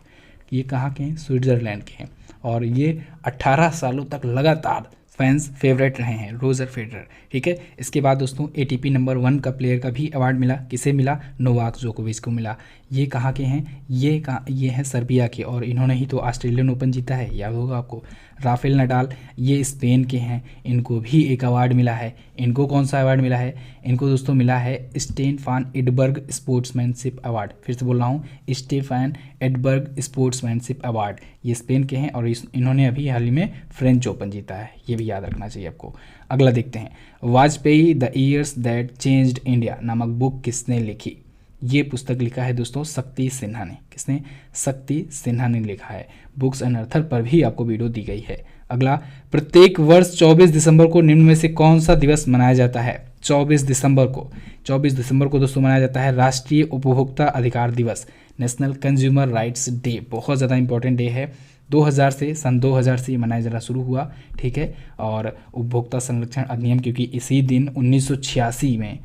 ये कहाँ के हैं? स्विट्ज़रलैंड के हैं, और ये 18 सालों तक लगातार फैंस फेवरेट रहे हैं रोजर फेडरर, ठीक है। इसके बाद दोस्तों ATP नंबर 1 का प्लेयर का भी अवार्ड मिला, किसे मिला? नोवाक जोकोविच को मिला। ये कहाँ के हैं? ये हैं सर्बिया के, और इन्होंने ही तो ऑस्ट्रेलियन ओपन जीता है, याद होगा आपको। राफेल नडाल, ये स्पेन के हैं, इनको भी एक अवार्ड मिला है। इनको कौन सा अवार्ड मिला है? इनको दोस्तों मिला है स्टेफान एडबर्ग स्पोर्ट्समैनशिप अवार्ड। फिर से बोल रहा हूँ, स्टेफान एडबर्ग स्पोर्ट्समैनशिप अवार्ड। ये स्पेन के हैं और इन्होंने अभी हाल ही में फ्रेंच ओपन जीता है, ये भी याद रखना चाहिए आपको। अगला देखते हैं, Vajpayee the years that changed India नामक बुक किसने लिखी? ये पुस्तक लिखा है दोस्तों शक्ति सिन्हा ने। किसने? शक्ति सिन्हा ने लिखा है। बुक्स एंड अर्थर पर भी आपको वीडियो दी गई है। अगला, प्रत्येक वर्ष 24 दिसंबर को निम्न में से कौन सा दिवस मनाया जाता है? 24 दिसंबर को दोस्तों मनाया जाता है राष्ट्रीय उपभोक्ता अधिकार दिवस, नेशनल कंज्यूमर राइट्स डे। बहुत ज़्यादा इंपॉर्टेंट डे है। सन 2000 से मनाया जाना शुरू हुआ, ठीक है। और उपभोक्ता संरक्षण अधिनियम, क्योंकि इसी दिन 1986 में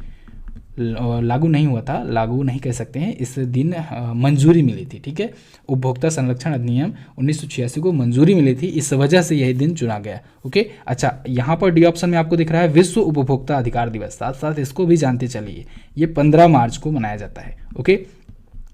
लागू नहीं हुआ था, लागू नहीं कह सकते हैं, इस दिन मंजूरी मिली थी, ठीक है। उपभोक्ता संरक्षण अधिनियम 1986 को मंजूरी मिली थी, इस वजह से यही दिन चुना गया। ओके, अच्छा यहाँ पर डी ऑप्शन में आपको दिख रहा है विश्व उपभोक्ता अधिकार दिवस, साथ साथ इसको भी जानते चलिए, ये 15 मार्च को मनाया जाता है। ओके,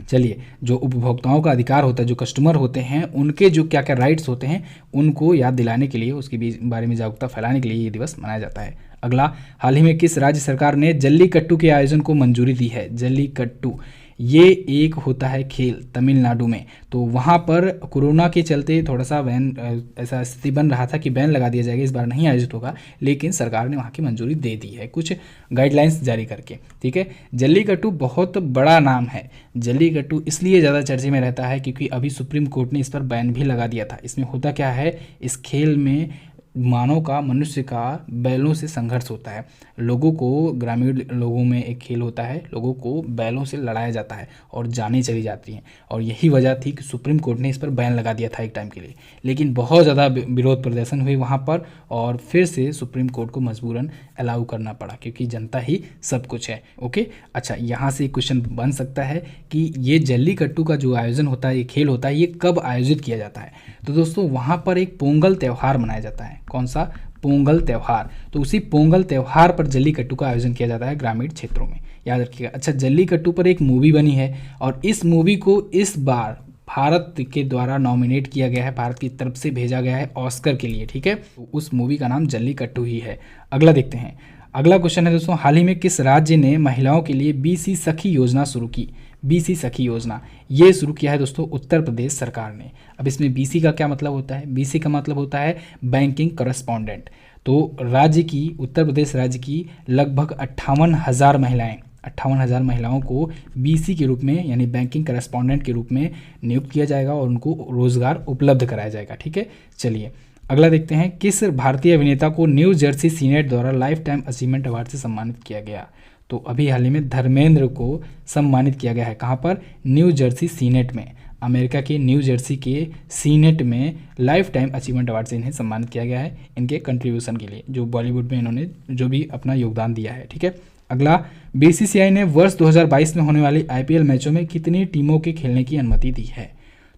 चलिए, जो उपभोक्ताओं का अधिकार होता है, जो कस्टमर होते हैं, उनके जो क्या क्या राइट्स होते हैं उनको याद दिलाने के लिए, उसके बारे में जागरूकता फैलाने के लिए ये दिवस मनाया जाता है। अगला, हाल ही में किस राज्य सरकार ने जल्लीकट्टू के आयोजन को मंजूरी दी है? जल्लीकट्टू ये एक होता है खेल तमिलनाडु में, तो वहाँ पर कोरोना के चलते थोड़ा सा बैन, ऐसा स्थिति बन रहा था कि बैन लगा दिया जाएगा, इस बार नहीं आयोजित होगा, लेकिन सरकार ने वहाँ की मंजूरी दे दी है कुछ गाइडलाइंस जारी करके, ठीक है। जल्लीकट्टू बहुत बड़ा नाम है। जल्लीकट्टू इसलिए ज़्यादा चर्चे में रहता है क्योंकि अभी सुप्रीम कोर्ट ने इस पर बैन भी लगा दिया था। इसमें होता क्या है, इस खेल में मानव का, मनुष्य का बैलों से संघर्ष होता है। लोगों को, ग्रामीण लोगों में एक खेल होता है, लोगों को बैलों से लड़ाया जाता है और जानें चली जाती हैं। और यही वजह थी कि सुप्रीम कोर्ट ने इस पर बैन लगा दिया था एक टाइम के लिए, लेकिन बहुत ज़्यादा विरोध प्रदर्शन हुए वहाँ पर और फिर से सुप्रीम कोर्ट को मजबूरन अलाउ करना पड़ा, क्योंकि जनता ही सब कुछ है। ओके, अच्छा, यहाँ से क्वेश्चन बन सकता है कि ये जल्लीकट्टू का जो आयोजन होता है, ये खेल होता है, ये कब आयोजित किया जाता है? तो दोस्तों वहाँ पर एक पोंगल त्यौहार मनाया जाता है। कौन सा? पोंगल त्यौहार। तो उसी पोंगल त्यौहार पर जल्लीकट्टू का आयोजन किया जाता है ग्रामीण क्षेत्रों में, याद रखिएगा। अच्छा, जल्लीकट्टू पर एक मूवी बनी है और इस मूवी को इस बार भारत के द्वारा नॉमिनेट किया गया है, भारत की तरफ से भेजा गया है ऑस्कर के लिए, ठीक है। तो उस मूवी का नाम जल्लीकट्टू ही है। अगला देखते हैं। अगला क्वेश्चन है दोस्तों, हाल ही में किस राज्य ने महिलाओं के लिए बीसी सखी योजना शुरू की? बीसी सखी योजना ये शुरू किया है दोस्तों उत्तर प्रदेश सरकार ने। अब इसमें बीसी का क्या मतलब होता है? बीसी का मतलब होता है बैंकिंग करस्पॉन्डेंट। तो राज्य की, उत्तर प्रदेश राज्य की लगभग 58,000 महिलाएं, 58,000 महिलाओं को बीसी के रूप में, यानी बैंकिंग करस्पॉन्डेंट के रूप में नियुक्त किया जाएगा और उनको रोजगार उपलब्ध कराया जाएगा, ठीक है। चलिए अगला देखते हैं। किस भारतीय अभिनेता को न्यू जर्सी सीनेट द्वारा लाइफ टाइम अचीवमेंट अवार्ड से सम्मानित किया गया? तो अभी हाल ही में धर्मेंद्र को सम्मानित किया गया है। कहाँ पर? न्यू जर्सी सीनेट में, अमेरिका के न्यू जर्सी के सीनेट में लाइफ टाइम अचीवमेंट अवार्ड से इन्हें सम्मानित किया गया है, इनके कंट्रीब्यूशन के लिए, जो बॉलीवुड में इन्होंने जो भी अपना योगदान दिया है, ठीक है। अगला, बीसीसीआई ने वर्ष 2022 में होने वाली आईपीएल मैचों में कितनी टीमों के खेलने की अनुमति दी है?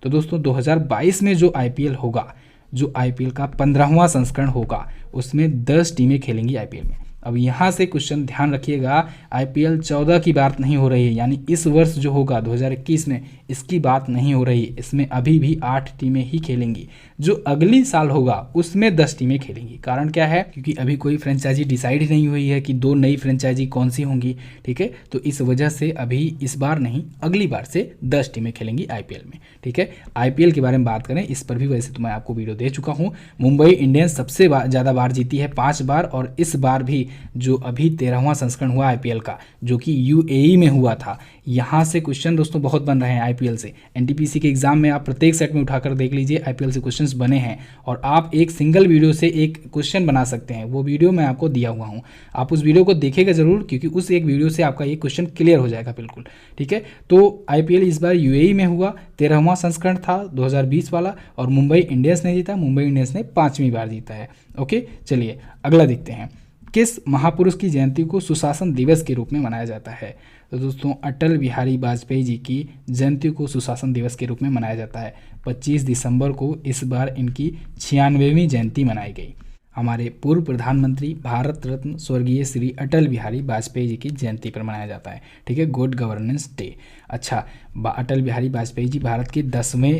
तो दोस्तों 2022 में जो आईपीएल होगा, जो आईपीएल का 15वां संस्करण होगा, उसमें 10 टीमें खेलेंगी आईपीएल में। अब यहाँ से क्वेश्चन ध्यान रखिएगा, आईपीएल 14 की बात नहीं हो रही है, यानी इस वर्ष जो होगा 2021 में, इसकी बात नहीं हो रही। इसमें अभी भी 8 टीमें ही खेलेंगी। जो अगली साल होगा उसमें 10 टीमें खेलेंगी। कारण क्या है? क्योंकि अभी कोई फ्रेंचाइजी डिसाइड ही नहीं हुई है कि 2 नई फ्रेंचाइजी कौन सी होंगी, ठीक है। तो इस वजह से अभी इस बार नहीं, अगली बार से 10 टीमें खेलेंगी आईपीएल में, ठीक है। आईपीएल के बारे में बात करें, इस पर भी वैसे तो मैं आपको वीडियो दे चुका हूँ। मुंबई इंडियंस सबसे ज़्यादा बार जीती है, 5 बार, और इस बार भी जो अभी 13वां संस्करण हुआ आईपीएल का, जो कि यूएई में हुआ था, यहाँ से क्वेश्चन दोस्तों बहुत बन रहे हैं आईपीएल से। एनटीपीसी के एग्जाम में आप प्रत्येक सेट में उठाकर देख लीजिए, आईपीएल से क्वेश्चंस बने हैं और आप एक सिंगल वीडियो से एक क्वेश्चन बना सकते हैं। वो वीडियो मैं आपको दिया हुआ हूँ, आप उस वीडियो को देखिएगा जरूर, क्योंकि उस एक वीडियो से आपका ये क्वेश्चन क्लियर हो जाएगा बिल्कुल, ठीक है। तो आईपीएल इस बार यूएई में हुआ, 13वां संस्करण था 2020 वाला, और मुंबई इंडियंस ने जीता। मुंबई इंडियंस ने 5वीं बार जीता है। ओके, चलिए अगला देखते हैं। किस महापुरुष की जयंती को सुशासन दिवस के रूप में मनाया जाता है? तो दोस्तों अटल बिहारी वाजपेयी जी की जयंती को सुशासन दिवस के रूप में मनाया जाता है। 25 दिसंबर को इस बार इनकी 96वीं जयंती मनाई गई। हमारे पूर्व प्रधानमंत्री, भारत रत्न स्वर्गीय श्री अटल बिहारी वाजपेयी जी की जयंती पर मनाया जाता है, ठीक है, गुड गवर्नेंस डे। अच्छा, अटल बिहारी वाजपेयी जी भारत के 10वें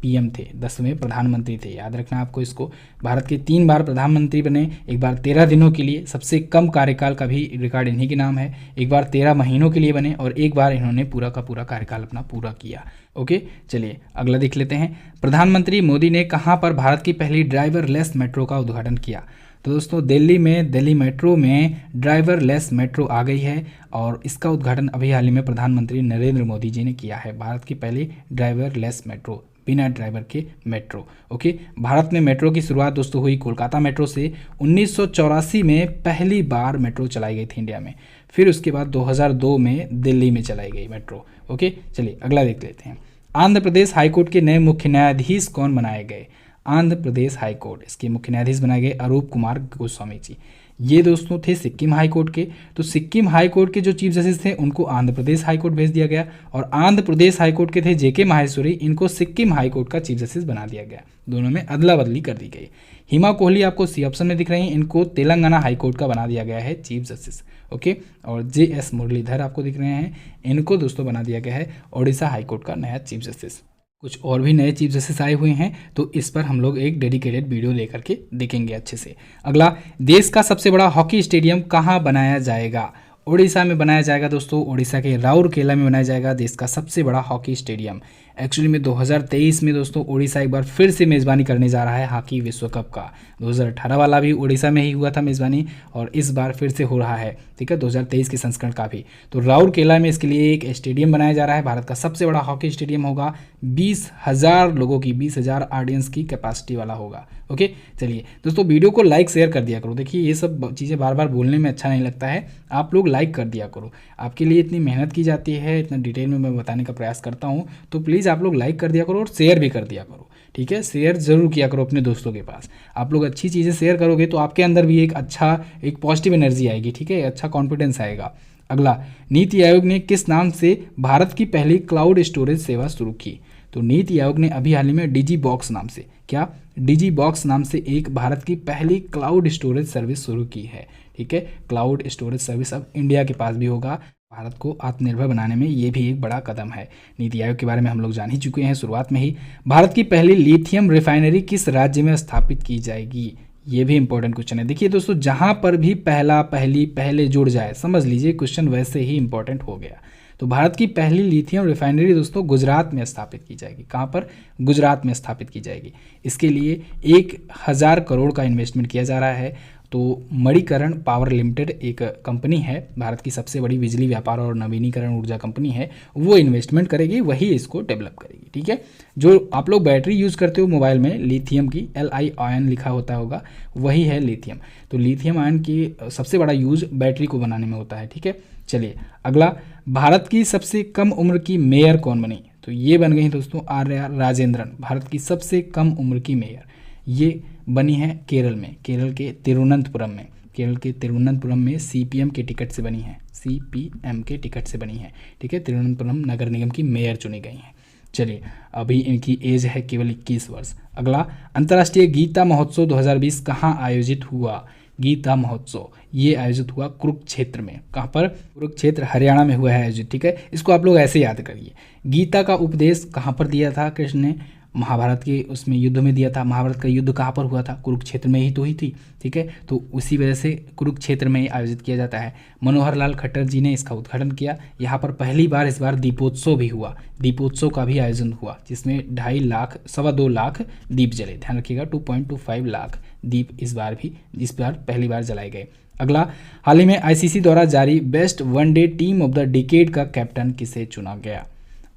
पीएम थे, 10वें प्रधानमंत्री थे, याद रखना आपको इसको। भारत के 3 बार प्रधानमंत्री बने, एक बार 13 दिनों के लिए, सबसे कम कार्यकाल का भी रिकॉर्ड इन्हीं के नाम है। एक बार 13 महीनों के लिए बने और एक बार इन्होंने पूरा का पूरा कार्यकाल अपना पूरा किया। ओके, चलिए अगला देख लेते हैं। प्रधानमंत्री मोदी ने कहाँ पर भारत की पहली ड्राइवरलेस मेट्रो का उद्घाटन किया? तो दोस्तों दिल्ली में, दिल्ली मेट्रो में ड्राइवरलेस मेट्रो आ गई है और इसका उद्घाटन अभी हाल ही में प्रधानमंत्री नरेंद्र मोदी जी ने किया है। भारत की पहली ड्राइवरलेस मेट्रो, बिना ड्राइवर के मेट्रो। ओके, भारत में मेट्रो की शुरुआत दोस्तों हुई कोलकाता मेट्रो से। 1984 में पहली बार मेट्रो चलाई गई थी इंडिया में, फिर उसके बाद 2002 में दिल्ली में चलाई गई मेट्रो। ओके, चलिए अगला देख लेते हैं। आंध्र प्रदेश हाईकोर्ट के नए मुख्य न्यायाधीश कौन बनाए गए? आंध्र प्रदेश हाईकोर्ट, इसके मुख्य न्यायाधीश बनाए गए अरूप कुमार गोस्वामी जी। ये दोस्तों थे सिक्किम हाई कोर्ट के। तो सिक्किम हाई कोर्ट के जो चीफ जस्टिस थे उनको आंध्र प्रदेश हाई कोर्ट भेज दिया गया, और आंध्र प्रदेश हाई कोर्ट के थे जेके माहेश्वरी, इनको सिक्किम हाई कोर्ट का चीफ जस्टिस बना दिया गया। दोनों में अदला बदली कर दी गई। हिमा कोहली आपको सी ऑप्शन में दिख रही हैं, इनको तेलंगाना हाई कोर्ट का बना दिया गया है चीफ जस्टिस। ओके, और JS मुरलीधर आपको दिख रहे हैं, इनको दोस्तों बना दिया गया है ओडिशा हाई कोर्ट का नया चीफ जस्टिस। कुछ और भी नए चीफ जस्टिस आए हुए हैं, तो इस पर हम लोग एक डेडिकेटेड वीडियो लेकर के देखेंगे अच्छे से। अगला, देश का सबसे बड़ा हॉकी स्टेडियम कहाँ बनाया जाएगा? उड़ीसा में बनाया जाएगा दोस्तों, उड़ीसा के राउरकेला में बनाया जाएगा देश का सबसे बड़ा हॉकी स्टेडियम। एक्चुअली में 2023 में दोस्तों उड़ीसा एक बार फिर से मेज़बानी करने जा रहा है हॉकी विश्व कप का। 2018 वाला भी उड़ीसा में ही हुआ था मेज़बानी, और इस बार फिर से हो रहा है, ठीक है, 2023 के संस्करण का भी। तो राउरकेला में इसके लिए एक स्टेडियम बनाया जा रहा है, भारत का सबसे बड़ा हॉकी स्टेडियम होगा, 20,000 लोगों की, 20,000 ऑडियंस की कैपेसिटी वाला होगा। ओके, चलिए दोस्तों, वीडियो को लाइक शेयर कर दिया करो। देखिए ये सब चीज़ें बार बार बोलने में अच्छा नहीं लगता है, आप लोग लाइक कर दिया करो। आपके लिए इतनी मेहनत की जाती है, इतना डिटेल में मैं बताने का प्रयास करता हूँ, तो प्लीज़ आप लोग लाइक कर दिया करो और शेयर भी कर दिया करो, ठीक है। शेयर ज़रूर किया करो अपने दोस्तों के पास। आप लोग अच्छी चीज़ें शेयर करोगे तो आपके अंदर भी एक पॉजिटिव एनर्जी आएगी, ठीक है, अच्छा कॉन्फिडेंस आएगा। अगला, नीति आयोग ने किस नाम से भारत की पहली क्लाउड स्टोरेज सेवा शुरू की? तो नीति आयोग ने अभी हाल ही में डिजी बॉक्स नाम से, क्या, डिजी बॉक्स नाम से एक भारत की पहली क्लाउड स्टोरेज सर्विस शुरू की है, ठीक है। क्लाउड स्टोरेज सर्विस अब इंडिया के पास भी होगा। भारत को आत्मनिर्भर बनाने में ये भी एक बड़ा कदम है। नीति आयोग के बारे में हम लोग जान ही चुके हैं शुरुआत में ही। भारत की पहली लिथियम रिफाइनरी किस राज्य में स्थापित की जाएगी? ये भी इंपॉर्टेंट क्वेश्चन है। देखिए दोस्तों, जहां पर भी पहले जुड़ जाए, समझ लीजिए क्वेश्चन वैसे ही इंपॉर्टेंट हो गया। तो भारत की पहली लिथियम रिफाइनरी दोस्तों गुजरात में स्थापित की जाएगी। कहाँ पर? गुजरात में स्थापित की जाएगी। इसके लिए 1,000 करोड़ का इन्वेस्टमेंट किया जा रहा है। तो मणिकरण पावर लिमिटेड एक कंपनी है, भारत की सबसे बड़ी बिजली व्यापार और नवीनीकरण ऊर्जा कंपनी है, वो इन्वेस्टमेंट करेगी, वही इसको डेवलप करेगी, ठीक है। जो आप लोग बैटरी यूज़ करते हो मोबाइल में, लिथियम की Li आयन लिखा होता होगा, वही है लिथियम। तो लिथियम आयन की सबसे बड़ा यूज बैटरी को बनाने में होता है, ठीक है। चलिए अगला, भारत की सबसे कम उम्र की मेयर कौन बनी? तो ये बन गई दोस्तों आर्या राजेंद्रन, भारत की सबसे कम उम्र की मेयर। ये बनी है केरल में, केरल के तिरुवनंतपुरम में। केरल के तिरुवनंतपुरम में CPM के टिकट से बनी है, CPM के टिकट से बनी है, ठीक है। तिरुवनंतपुरम नगर निगम की मेयर चुनी गई हैं। चलिए, अभी इनकी एज है केवल 21 वर्ष। अगला, अंतर्राष्ट्रीय गीता महोत्सव 2020 कहाँ आयोजित हुआ? गीता महोत्सव ये आयोजित हुआ कुरुक्षेत्र में। कहाँ पर? कुरुक्षेत्र हरियाणा में हुआ है आयोजित, ठीक है। इसको आप लोग ऐसे याद करिए। गीता का उपदेश कहाँ पर दिया था कृष्ण ने? महाभारत के उसमें युद्ध में दिया था। महाभारत का युद्ध कहाँ पर हुआ था? कुरुक्षेत्र में ही तो हुई थी, ठीक है। तो उसी वजह से कुरुक्षेत्र में ही आयोजित किया जाता है। मनोहर लाल खट्टर जी ने इसका उद्घाटन किया। यहाँ पर पहली बार इस बार दीपोत्सव भी हुआ, दीपोत्सव का भी आयोजन हुआ, जिसमें 2.5 लाख 2.25 लाख दीप जले। ध्यान रखिएगा, 2.25 लाख दीप इस बार पहली बार जलाए गए। अगला, हाल ही में ICC द्वारा जारी best one day team of the decade का कैप्टन किसे चुना गया?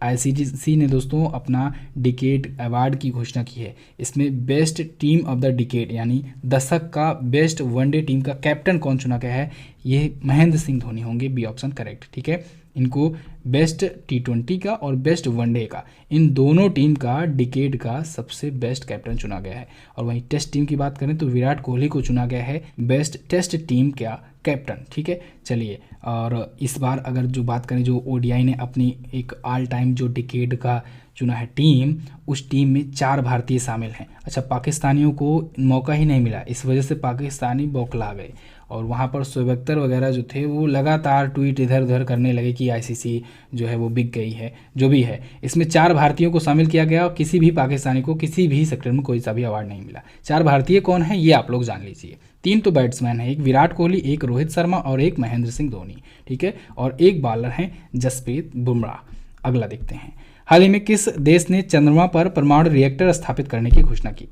ICC ने दोस्तों अपना डिकेड अवार्ड की घोषणा की है। इसमें best team of the decade यानी दशक का बेस्ट वनडे टीम का कैप्टन कौन चुना गया है? ये महेंद्र सिंह धोनी होंगे, बी ऑप्शन करेक्ट, ठीक है। इनको बेस्ट T20 का और बेस्ट वनडे का, इन दोनों टीम का डिकेड का सबसे बेस्ट कैप्टन चुना गया है। और वहीं टेस्ट टीम की बात करें तो विराट कोहली को चुना गया है बेस्ट टेस्ट टीम का कैप्टन, ठीक है। चलिए, और इस बार अगर जो बात करें, जो ODI ने अपनी एक ऑल टाइम जो डिकेड का चुना है टीम, उस टीम में 4 भारतीय शामिल हैं। अच्छा, पाकिस्तानियों को मौका ही नहीं मिला, इस वजह से पाकिस्तानी बौखला गए और वहाँ पर शोएब अख्तर वगैरह जो थे वो लगातार ट्वीट इधर उधर करने लगे कि ICC जो है वो बिक गई है। जो भी है, इसमें 4 भारतीयों को शामिल किया गया और किसी भी पाकिस्तानी को किसी भी सेक्टर में कोई सा भी अवार्ड नहीं मिला। 4 भारतीय कौन है ये आप लोग जान लीजिए। 3 तो बैट्समैन हैं, एक विराट कोहली, एक रोहित शर्मा और एक महेंद्र सिंह धोनी, ठीक है। और एक बॉलर हैं जसप्रीत बुमराह। अगला देखते हैं, हाल ही में किस देश ने चंद्रमा पर परमाणु रिएक्टर स्थापित करने की घोषणा की?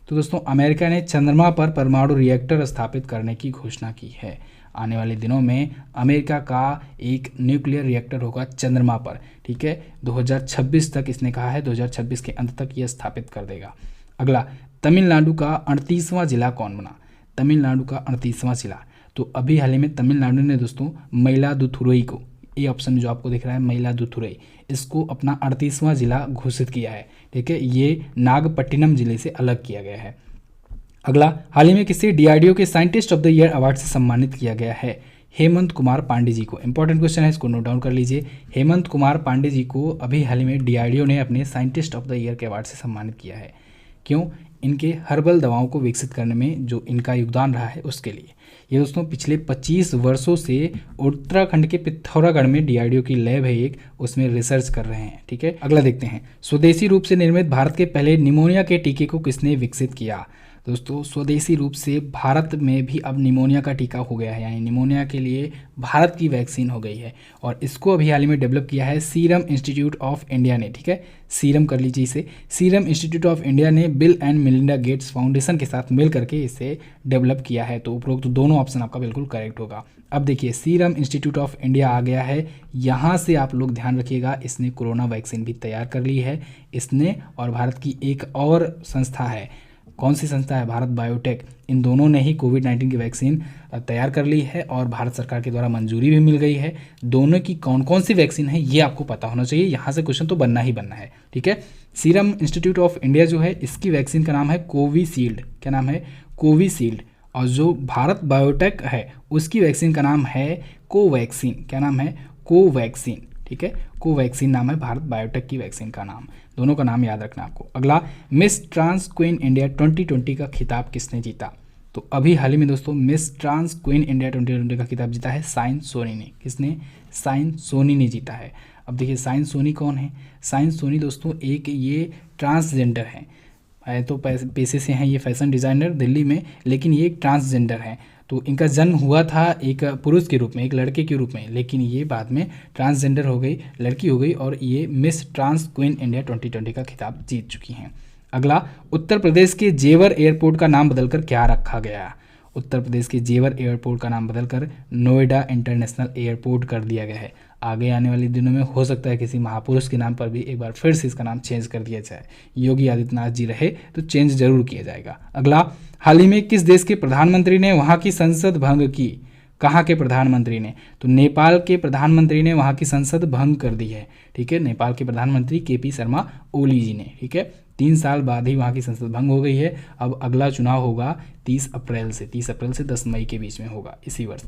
तो दोस्तों, अमेरिका ने चंद्रमा पर परमाणु रिएक्टर स्थापित करने की घोषणा की है। आने वाले दिनों में अमेरिका का एक न्यूक्लियर रिएक्टर होगा चंद्रमा पर, ठीक है। 2026 तक इसने कहा है, 2026 के अंत तक यह स्थापित कर देगा। अगला, तमिलनाडु का 38वां जिला कौन बना? तमिलनाडु का 38वां जिला, तो अभी हाल ही में तमिलनाडु ने दोस्तों मयिलादुथुरई को, ये ऑप्शन जो आपको दिख रहा है मयिलादुथुरई, इसको अपना 38वां जिला घोषित किया है, ठीक है। ये नागपट्टिनम जिले से अलग किया गया है। अगला, हाल ही में किसी DRDO के scientist of the year award से सम्मानित किया गया है? हेमंत कुमार पांडे जी को। इंपॉर्टेंट क्वेश्चन है, इसको नोट डाउन कर लीजिए। हेमंत कुमार पांडे जी को अभी हाल ही में DRDO ने अपने साइंटिस्ट ऑफ द ईयर के अवार्ड से सम्मानित किया है। क्यों? इनके हर्बल दवाओं को विकसित करने में जो इनका योगदान रहा है उसके लिए। ये दोस्तों पिछले 25 वर्षों से उत्तराखंड के पिथौरागढ़ में DRDO की लैब है एक, उसमें रिसर्च कर रहे हैं, ठीक है। अगला देखते हैं, स्वदेशी रूप से निर्मित भारत के पहले निमोनिया के टीके को किसने विकसित किया? दोस्तों स्वदेशी रूप से भारत में भी अब निमोनिया का टीका हो गया है, यानी निमोनिया के लिए भारत की वैक्सीन हो गई है और इसको अभी हाल ही में डेवलप किया है सीरम इंस्टीट्यूट ऑफ इंडिया ने। ठीक है, सीरम कर लीजिए इसे। सीरम इंस्टीट्यूट ऑफ इंडिया ने bill and Melinda Gates foundation के साथ मिल करके इसे डेवलप किया है। तो उपरोक्त तो दोनों ऑप्शन आपका बिल्कुल करेक्ट होगा। अब देखिए सीरम इंस्टीट्यूट ऑफ इंडिया आ गया है, यहाँ से आप लोग ध्यान रखिएगा, इसने कोरोना वैक्सीन भी तैयार कर ली है इसने, और भारत की एक और संस्था है, कौन सी संस्था है, भारत बायोटेक, इन दोनों ने ही कोविड-19 की वैक्सीन तैयार कर ली है और भारत सरकार के द्वारा मंजूरी भी मिल गई है। दोनों की कौन कौन सी वैक्सीन है ये आपको पता होना चाहिए, यहाँ से क्वेश्चन तो बनना ही बनना है। ठीक है, सीरम इंस्टीट्यूट ऑफ इंडिया जो है इसकी वैक्सीन का नाम है कोविशील्ड। क्या नाम है? कोविशील्ड। और जो भारत बायोटेक है उसकी वैक्सीन का नाम है कोवैक्सीन। क्या नाम है? कोवैक्सीन। ठीक है, कोवैक्सीन नाम है भारत बायोटेक की वैक्सीन का नाम। दोनों का नाम याद रखना आपको। अगला, मिस ट्रांस क्वीन इंडिया 2020 का खिताब किसने जीता? तो अभी हाल ही में दोस्तों मिस ट्रांस क्वीन इंडिया 2020 का खिताब जीता है साइन सोनी ने। किसने? साइन सोनी ने जीता है। अब देखिए साइन सोनी कौन है? साइन सोनी दोस्तों एक ये ट्रांसजेंडर है तो पेशे से हैं ये फैशन डिज़ाइनर दिल्ली में, लेकिन ये एक ट्रांसजेंडर है। तो इनका जन्म हुआ था एक पुरुष के रूप में, एक लड़के के रूप में, लेकिन ये बाद में ट्रांसजेंडर हो गई, लड़की हो गई और ये मिस ट्रांस क्वीन इंडिया 2020 का खिताब जीत चुकी हैं। अगला, उत्तर प्रदेश के जेवर एयरपोर्ट का नाम बदलकर क्या रखा गया? उत्तर प्रदेश के जेवर एयरपोर्ट का नाम बदलकर नोएडा इंटरनेशनल एयरपोर्ट कर दिया गया है। आगे आने वाले दिनों में हो सकता है किसी महापुरुष के नाम पर भी एक बार फिर से इसका नाम चेंज कर दिया जाए। योगी आदित्यनाथ जी रहे तो चेंज जरूर किया जाएगा। अगला, हाल ही में किस देश के प्रधानमंत्री ने वहां की संसद भंग की? कहाँ के प्रधानमंत्री ने? तो नेपाल के प्रधानमंत्री ने वहां की संसद भंग कर दी है। ठीक है, नेपाल के प्रधानमंत्री KP शर्मा ओली जी ने। ठीक है, 3 साल बाद ही वहाँ की संसद भंग हो गई है। अब अगला चुनाव होगा 30 अप्रैल से 10 मई के बीच में होगा इसी वर्ष।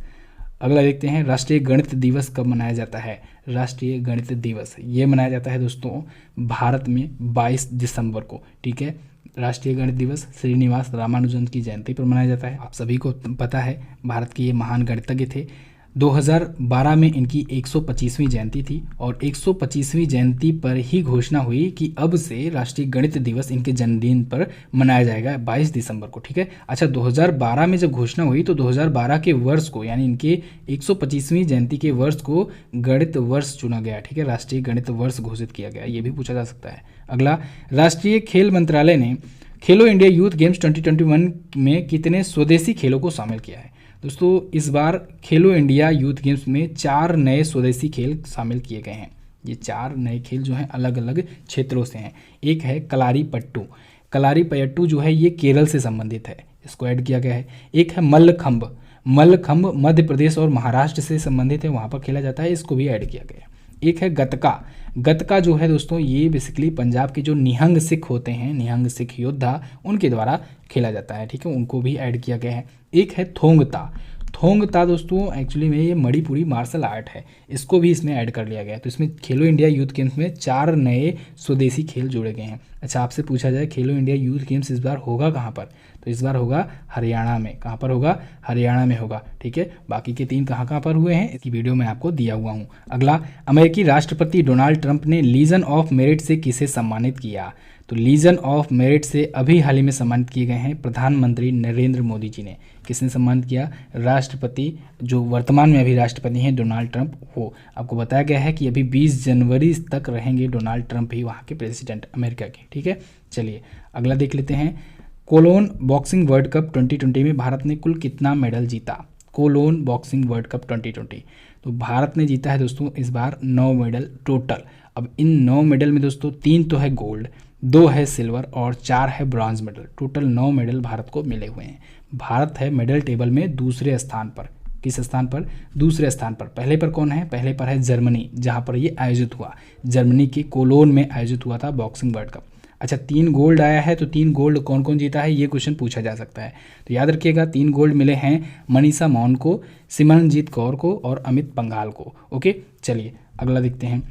अगला देखते हैं, राष्ट्रीय गणित दिवस कब मनाया जाता है? राष्ट्रीय गणित दिवस ये मनाया जाता है दोस्तों भारत में 22 दिसंबर को। ठीक है, राष्ट्रीय गणित दिवस श्रीनिवास रामानुजन की जयंती पर मनाया जाता है। आप सभी को पता है भारत के ये महान गणितज्ञ थे। 2012 में इनकी 125वीं जयंती थी और 125वीं जयंती पर ही घोषणा हुई कि अब से राष्ट्रीय गणित दिवस इनके जन्मदिन पर मनाया जाएगा 22 दिसंबर को। ठीक है, अच्छा 2012 में जब घोषणा हुई तो 2012 के वर्ष को, यानी इनके 125वीं जयंती के वर्ष को गणित वर्ष चुना गया। ठीक है, राष्ट्रीय गणित वर्ष घोषित किया गया, ये भी पूछा जा सकता है। अगला, राष्ट्रीय खेल मंत्रालय ने खेलो इंडिया यूथ गेम्स 2021 में कितने स्वदेशी खेलों को शामिल किया है? दोस्तों इस बार खेलो इंडिया यूथ गेम्स में 4 नए स्वदेशी खेल शामिल किए गए हैं। ये 4 नए खेल जो हैं अलग अलग क्षेत्रों से हैं। एक है कलारीपयट्टू। कलारीपयट्टू जो है ये केरल से संबंधित है, इसको ऐड किया गया है। एक है मल्लखंब। मल्लखंब मध्य प्रदेश और महाराष्ट्र से संबंधित है, वहाँ पर खेला जाता है, इसको भी ऐड किया गया है। एक है गतका। गतका जो है दोस्तों ये बेसिकली पंजाब के जो निहंग सिख होते हैं, निहंग सिख योद्धा, उनके द्वारा खेला जाता है। ठीक है, उनको भी ऐड किया गया है। एक है थोंगता। थोंगता दोस्तों एक्चुअली में ये मणिपुरी मार्शल आर्ट है, इसको भी इसमें ऐड कर लिया गया है। तो इसमें खेलो इंडिया यूथ गेम्स में 4 नए स्वदेशी खेल जोड़े गए हैं। अच्छा आपसे पूछा जाए खेलो इंडिया यूथ गेम्स इस बार होगा कहाँ पर? तो इस बार होगा हरियाणा में। कहाँ पर होगा? हरियाणा में होगा। ठीक है, बाकी के 3 कहाँ पर हुए हैं इसकी वीडियो मैं आपको दिया हुआ हूँ। अगला, अमेरिकी राष्ट्रपति डोनाल्ड ट्रंप ने लीजन ऑफ मेरिट से किसे सम्मानित किया? तो लीजन ऑफ मेरिट से अभी हाल ही में सम्मानित किए गए हैं प्रधानमंत्री नरेंद्र मोदी जी ने। किसने सम्मानित किया? राष्ट्रपति, जो वर्तमान में अभी राष्ट्रपति हैं डोनाल्ड ट्रंप, वो आपको बताया गया है कि अभी 20 जनवरी तक रहेंगे डोनाल्ड ट्रंप ही वहाँ के प्रेसिडेंट अमेरिका के। ठीक है, चलिए अगला देख लेते हैं। कोलोन बॉक्सिंग वर्ल्ड कप 2020 में भारत ने कुल कितना मेडल जीता? कोलोन बॉक्सिंग वर्ल्ड कप 2020 तो भारत ने जीता है दोस्तों इस बार 9 मेडल टोटल। अब इन 9 मेडल में दोस्तों 3 तो है गोल्ड, 2 है सिल्वर और 4 है bronze medal. Total 9 medal Bharat को मिले हुए हैं। भारत है मेडल टेबल में दूसरे स्थान पर। किस स्थान पर? दूसरे स्थान पर। पहले पर कौन है? पहले पर है जर्मनी, जहां पर ये आयोजित हुआ। जर्मनी के कोलोन में आयोजित हुआ था बॉक्सिंग वर्ल्ड कप। अच्छा 3 गोल्ड आया है, तो 3 गोल्ड कौन कौन जीता है ये क्वेश्चन पूछा जा सकता है। तो याद रखिएगा 3 गोल्ड मिले हैं मनीषा मौन को, सिमरनजीत कौर को और अमित पंघाल को। ओके, चलिए अगला देखते हैं।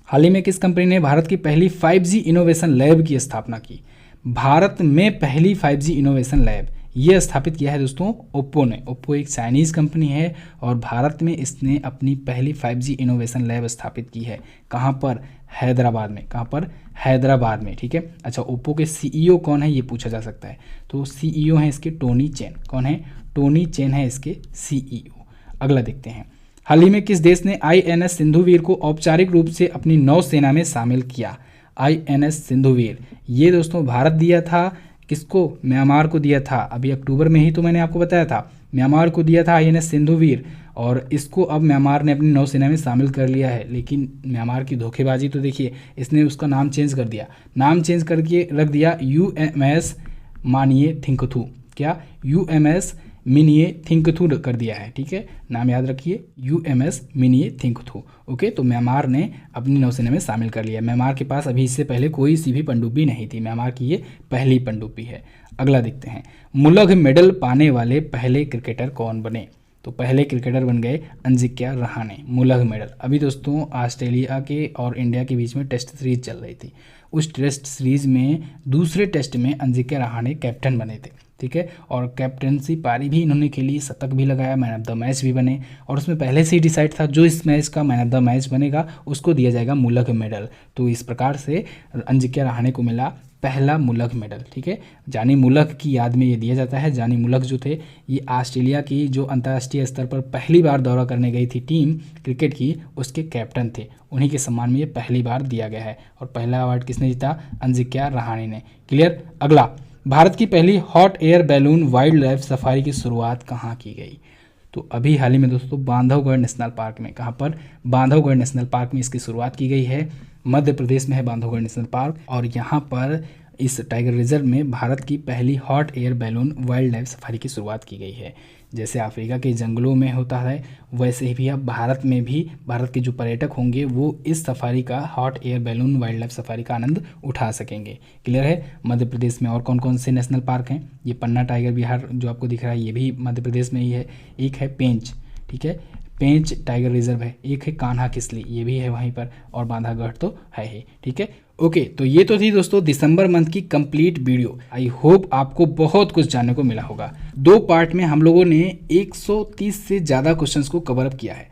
हाल ही में किस कंपनी ने भारत की पहली 5G इनोवेशन लैब की स्थापना की? भारत में पहली 5G इनोवेशन लैब ये स्थापित किया है दोस्तों ओप्पो ने। ओप्पो एक चाइनीज़ कंपनी है और भारत में इसने अपनी पहली 5G इनोवेशन लैब स्थापित की है। कहाँ पर? हैदराबाद में। कहाँ पर? हैदराबाद में, ठीक है। अच्छा, ओप्पो के सीईओ कौन है ये पूछा जा सकता है, तो सीईओ हैं इसके टोनी चेन। कौन है? टोनी चेन है इसके सीईओ। अगला देखते हैं, हाल ही में किस देश ने आईएनएस सिंधुवीर को औपचारिक रूप से अपनी नौसेना में शामिल किया? आईएनएस सिंधुवीर ये दोस्तों भारत दिया था। किसको? म्यांमार को दिया था। अभी अक्टूबर में ही तो मैंने आपको बताया था, म्यांमार को दिया था आईएनएस सिंधुवीर, और इसको अब म्यांमार ने अपनी नौसेना में शामिल कर लिया है। लेकिन म्यांमार की धोखेबाजी तो देखिए, इसने उसका नाम चेंज कर दिया, नाम चेंज करके रख दिया यूएमएस मानिए थिंकथू। क्या? यूएमएस मिनिए थिंकथू कर दिया है, ठीक है, नाम याद रखिए, यूएमएस मिनिए थिंकथू। ओके, तो म्यांमार ने अपनी नौसेना में शामिल कर लिया। म्यांमार के पास अभी इससे पहले कोई सी भी पनडुब्बी नहीं थी, म्यांमार की ये पहली पनडुब्बी है। अगला देखते हैं, मुलग मेडल पाने वाले पहले क्रिकेटर कौन बने? तो पहले क्रिकेटर बन गए अजिंक्य रहाणे, मुलग मेडल। अभी दोस्तों ऑस्ट्रेलिया के और इंडिया के बीच में टेस्ट सीरीज चल रही थी, उस टेस्ट सीरीज में दूसरे टेस्ट में अजिंक्य रहाणे कैप्टन बने थे, ठीक है, और कैप्टनसी पारी भी इन्होंने खेली, शतक भी लगाया, मैन ऑफ द मैच भी बने, और उसमें पहले से ही डिसाइड था जो इस मैच का मैन ऑफ द मैच बनेगा उसको दिया जाएगा मुलग मेडल। तो इस प्रकार से अजिंक्य रहाणे को मिला पहला मुलग मेडल, ठीक है। जानी मुलग की याद में ये दिया जाता है। जानी मुलग जो थे ये ऑस्ट्रेलिया की जो अंतर्राष्ट्रीय स्तर पर पहली बार दौरा करने गई थी टीम क्रिकेट की, उसके कैप्टन थे, उन्हीं के सम्मान में ये पहली बार दिया गया है। और पहला अवार्ड किसने जीता? अजिंक्य रहाणे ने। क्लियर। अगला, भारत की पहली hot air balloon wild life safari की शुरुआत कहाँ की गई? तो अभी हाल ही में दोस्तों बांधवगढ़ नेशनल पार्क में। कहाँ पर? बांधवगढ़ नेशनल पार्क में इसकी शुरुआत की गई है। मध्य प्रदेश में है बांधवगढ़ नेशनल पार्क, और यहाँ पर इस टाइगर रिजर्व में भारत की पहली hot air balloon wild life safari की शुरुआत की गई है। जैसे अफ्रीका के जंगलों में होता है वैसे ही भी अब भारत में भी भारत के जो पर्यटक होंगे वो इस सफारी का, hot air balloon wild life safari का आनंद उठा सकेंगे। क्लियर है। मध्य प्रदेश में और कौन कौन से नेशनल पार्क हैं? ये पन्ना टाइगर बिहार जो आपको दिख रहा है ये भी मध्य प्रदेश में ही है। एक है पेंच, ठीक है, पेंच टाइगर रिजर्व है। एक है कान्हा किसली, ये भी है वहीं पर, और बांधवगढ़ तो है ही, ठीक है। ओके, तो ये तो थी दोस्तों दिसंबर मंथ की कंप्लीट वीडियो। आई होप आपको बहुत कुछ जानने को मिला होगा। 2 पार्ट में हम लोगों ने 130 से ज़्यादा क्वेश्चंस को कवर अप किया है।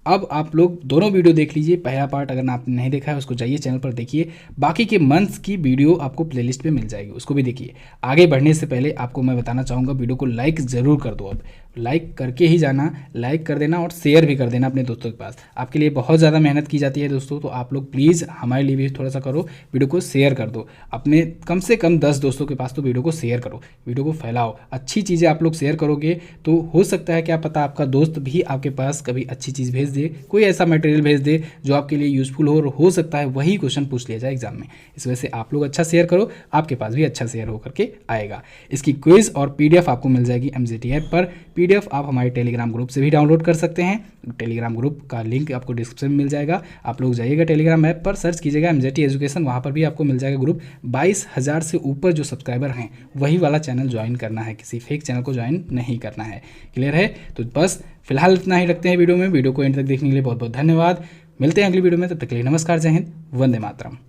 अब आप लोग दोनों वीडियो देख लीजिए। पहला पार्ट अगर आपने नहीं देखा है उसको जाइए चैनल पर देखिए, बाकी के मंथ्स की वीडियो आपको प्लेलिस्ट पे मिल जाएगी, उसको भी देखिए। आगे बढ़ने से पहले आपको मैं बताना चाहूँगा वीडियो को लाइक ज़रूर कर दो। अब लाइक करके ही जाना, लाइक कर देना और शेयर भी कर देना अपने दोस्तों के पास। आपके लिए बहुत ज़्यादा मेहनत की जाती है दोस्तों, तो आप लोग प्लीज़ हमारे लिए भी थोड़ा सा करो, वीडियो को शेयर कर दो अपने कम से कम 10 दोस्तों के पास। तो वीडियो को शेयर करो, वीडियो को फैलाओ। अच्छी चीज़ें आप लोग शेयर करोगे तो हो सकता है क्या पता आपका दोस्त भी आपके पास कभी अच्छी चीज़ भेज दे, कोई ऐसा मटेरियल भेज दे जो आपके लिए यूज़फुल हो, और हो सकता है वही क्वेश्चन पूछ लिया जाए एग्जाम में। इस वजह से आप लोग अच्छा शेयर करो, आपके पास भी अच्छा शेयर होकर के आएगा। इसकी क्विज और पीडीएफ आपको मिल जाएगी एमजेटी ऐप पर। पीडीएफ आप हमारे टेलीग्राम ग्रुप से भी डाउनलोड कर सकते हैं। टेलीग्राम ग्रुप का लिंक आपको डिस्क्रिप्शन में मिल जाएगा। आप लोग जाइएगा टेलीग्राम ऐप पर, सर्च कीजिएगा एमजेटी एजुकेशन, वहाँ पर भी आपको मिल जाएगा ग्रुप। 22,000 से ऊपर जो सब्सक्राइबर हैं वही वाला चैनल ज्वाइन करना है, किसी फेक चैनल को ज्वाइन नहीं करना है। क्लियर है। तो बस फिलहाल इतना ही रखते हैं वीडियो में। वीडियो को एंड तक देखने के लिए बहुत बहुत धन्यवाद। मिलते हैं अगली वीडियो में, तब तक के लिए नमस्कार, जय हिंद, वंदे मातरम।